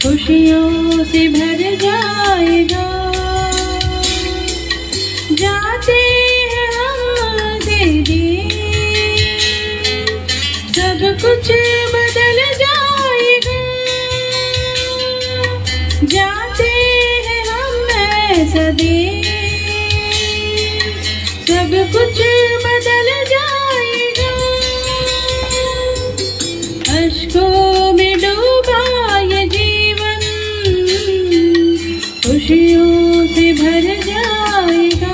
खुशियों से भर जाएगा। जाते हैं हम दे दिए सब कुछ बदल जाएगा। जाते हैं हम ऐसा दे सब कुछ बदल जाएगा। अश्कों में डूबा ये जीवन खुशियों से भर जाएगा।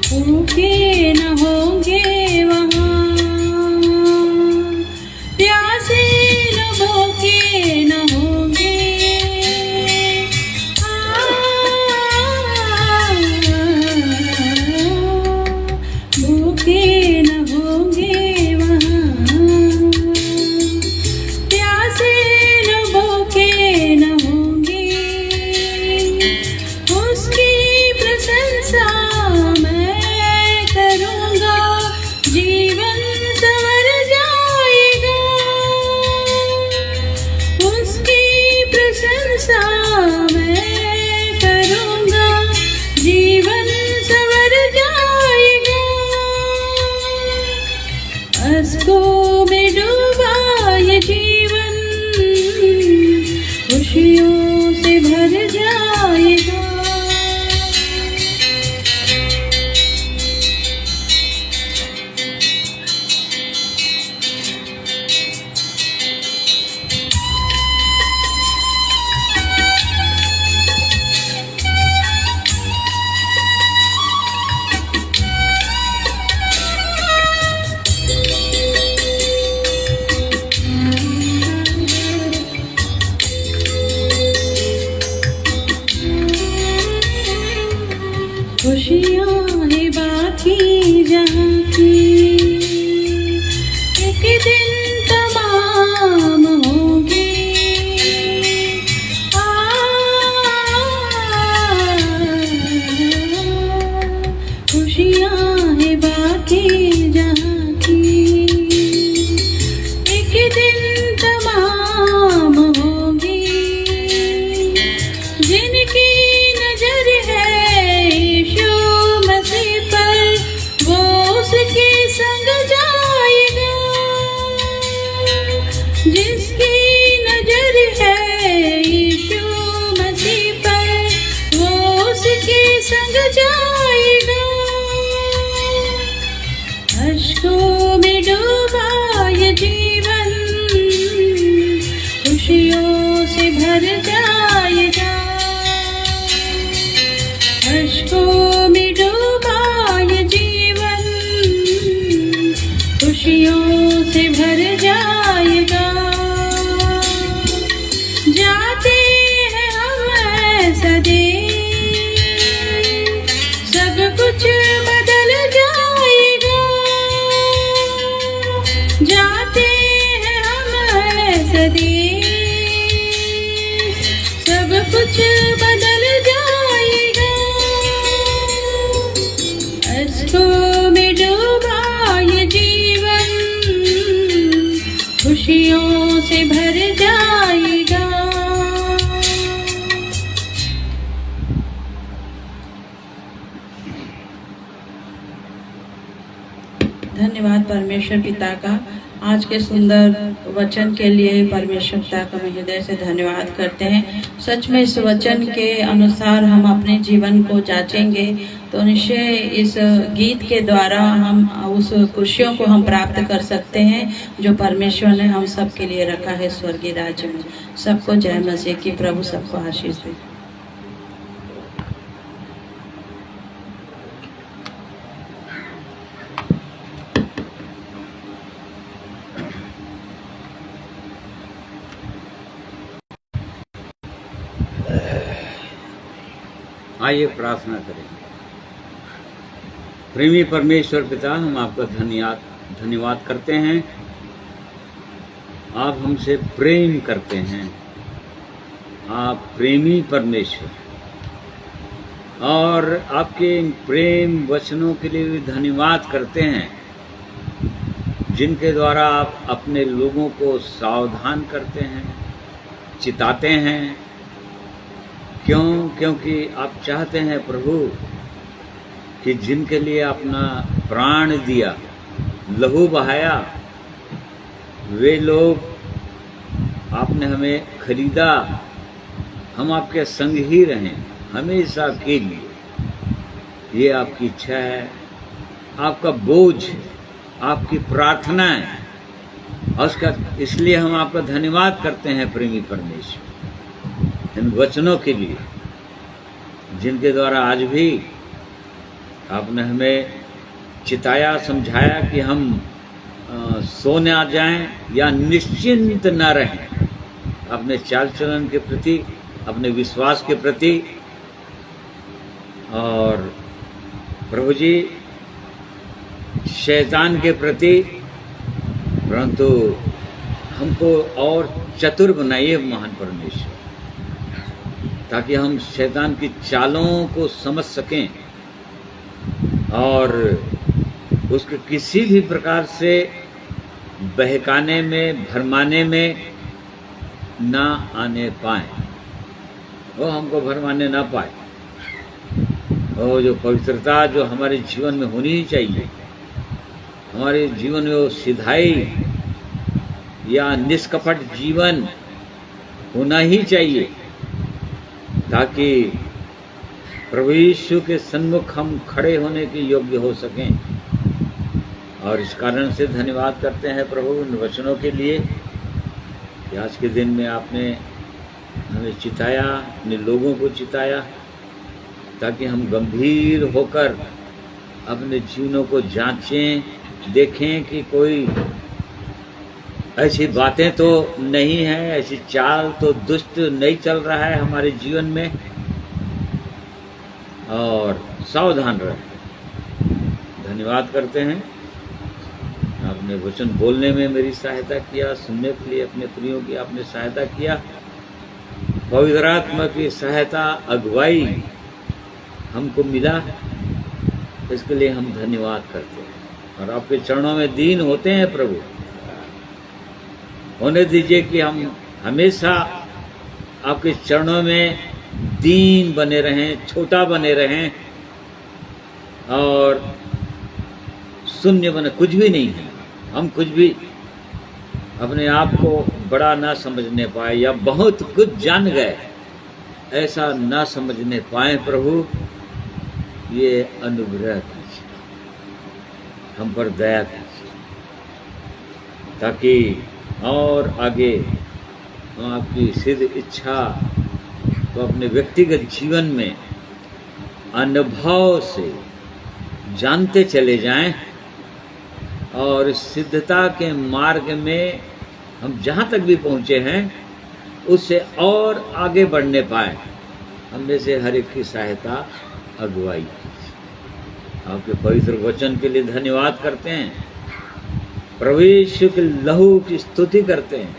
भूखे न होंगे वहाँ, प्यासे न भूखे न होंगे। भूखे न होंगे वहाँ, प्यासे न भूखे न होंगे। उसकी प्रशंसा मैं करूँगा, जीवन संवर जाएगा। उसकी प्रशंसा मैं करूँगा, जीवन संवर जाएगा। अश्कों में डूबा ये जीवन खुशियों से भर जाएगा। खुशियाँ हैं बाकी जहाँ की, एक दिन तमाम होंगी। खुशियाँ हैं बाकी जहाँ की, एक दिन तमाम होंगी। जिनकी नजर है यीशु मसीह पर, वो उसके संग जाएगा। जिसकी नजर है यीशु मसीह पर, वो उसके संग जाएगा। अश्कों में डूबा ये जीवन खुशियों से भर जाएगा। अश्कों में डूबा ये जीवन खुशियों से भर जाएगा। जाते हैं हम ऐसा दे सब कुछ बदल जाएगा। जाते हैं हम ऐसा दे सब कुछ बदल जाएगा। अश्कों में डूबा ये जीवन खुशियों से भर जाएगा। परमेश्वर पिता का आज के सुंदर वचन के लिए परमेश्वर पिता का मैं हृदय से धन्यवाद करते हैं। सच में इस वचन के अनुसार हम अपने जीवन को जांचेंगे तो निश्चय इस गीत के द्वारा हम उस खुशियों को हम प्राप्त कर सकते हैं जो परमेश्वर ने हम सब के लिए रखा है स्वर्गीय राज्य में। सबको जय मसीह की। प्रभु सबको आशीष दे। आइए प्रार्थना करें। प्रेमी परमेश्वर पिता, हम आपका धन्यवाद करते हैं। आप हमसे प्रेम करते हैं। आप प्रेमी परमेश्वर, और आपके इन प्रेम वचनों के लिए भी धन्यवाद करते हैं जिनके द्वारा आप अपने लोगों को सावधान करते हैं, चिताते हैं। क्योंकि आप चाहते हैं प्रभु कि जिनके लिए अपना प्राण दिया, लहू बहाया, वे लोग आपने हमें खरीदा, हम आपके संग ही रहें हमेशा के लिए। ये आपकी इच्छा है, आपका बोझ, आपकी प्रार्थना है, और उसका इसलिए हम आपका धन्यवाद करते हैं प्रेमी परमेश्वर इन वचनों के लिए जिनके द्वारा आज भी आपने हमें चिताया, समझाया कि हम सो न जाएं या निश्चिंत न रहें अपने चाल चलन के प्रति, अपने विश्वास के प्रति। और प्रभु जी शैतान के प्रति, परंतु हमको और चतुर बनाइए महान परमेश्वर, ताकि हम शैतान की चालों को समझ सकें और उसके किसी भी प्रकार से बहकाने में, भरमाने में ना आने पाए, वो हमको भरमाने ना पाए। वो जो पवित्रता जो हमारे जीवन में होनी ही चाहिए, हमारे जीवन में वो सिधाई या निष्कपट जीवन होना ही चाहिए, ताकि प्रभु यीशु के सन्मुख हम खड़े होने के योग्य हो सकें। और इस कारण से धन्यवाद करते हैं प्रभु इन वचनों के लिए कि आज के दिन में आपने हमें चिताया, अपने लोगों को चिताया, ताकि हम गंभीर होकर अपने जीवनों को जांचें, देखें कि कोई ऐसी बातें तो नहीं है, ऐसी चाल तो दुष्ट नहीं चल रहा है हमारे जीवन में, और सावधान रहें। धन्यवाद करते हैं, आपने वचन बोलने में मेरी सहायता किया, सुनने के लिए अपने प्रियों की आपने सहायता किया। पवित्र आत्मा की सहायता, अगुवाई हमको मिला, इसके लिए हम धन्यवाद करते हैं और आपके चरणों में दीन होते हैं। प्रभु होने दीजिए कि हम हमेशा आपके चरणों में दीन बने रहें, छोटा बने रहें और शून्य बने, कुछ भी नहीं है। हम कुछ भी अपने आप को बड़ा ना समझने पाए या बहुत कुछ जान गए ऐसा ना समझने पाए। प्रभु ये अनुग्रह कीजिए, हम पर दया कीजिए, ताकि और आगे हम आपकी सिद्ध इच्छा तो अपने व्यक्तिगत जीवन में अनुभव से जानते चले जाएं, और सिद्धता के मार्ग में हम जहाँ तक भी पहुँचे हैं उससे और आगे बढ़ने पाए। हम में से हर एक की सहायता, अगुवाई कीजिए। आपके पवित्र वचन के लिए धन्यवाद करते हैं, प्रभु यीशु के लहू की स्तुति करते हैं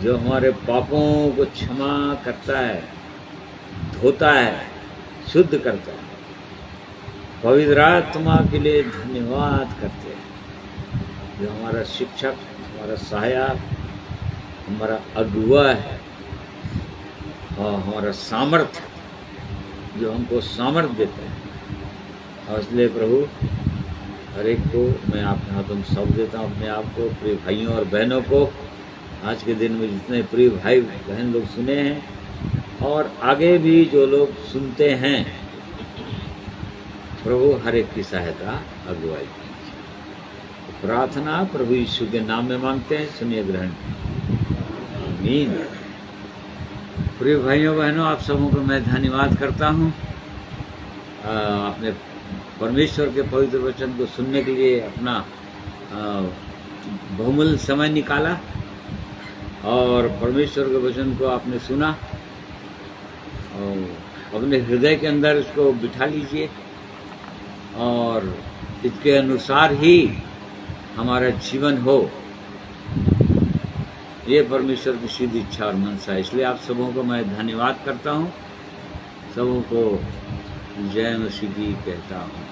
जो हमारे पापों को क्षमा करता है, धोता है, शुद्ध करता है। पवित्र आत्मा के लिए धन्यवाद करते हैं जो हमारा शिक्षक, हमारा सहायक, हमारा अगुवा है और हमारा सामर्थ्य जो हमको सामर्थ्य देता है। और इसलिए प्रभु हर एक को मैं आपके हाथों में सौंप देता हूँ, अपने आप को, प्रिय भाइयों और बहनों को। आज के दिन में जितने प्रिय भाई बहन लोग सुने हैं और आगे भी जो लोग सुनते हैं, प्रभु हर एक की सहायता अगुवाई कीजिए। प्रार्थना प्रभु यीशु के नाम में मांगते हैं, सुनिए ग्रहण। आमीन। प्रिय भाइयों बहनों, आप सबों को मैं धन्यवाद करता हूँ। अपने परमेश्वर के पवित्र वचन को सुनने के लिए अपना बहुमूल्य समय निकाला और परमेश्वर के वचन को आपने सुना और अपने हृदय के अंदर इसको बिठा लीजिए और इसके अनुसार ही हमारा जीवन हो, ये परमेश्वर की सीधी इच्छा और मनसा है। इसलिए आप सबों को मैं धन्यवाद करता हूँ, सबों को जय मसीह की कहता हूँ।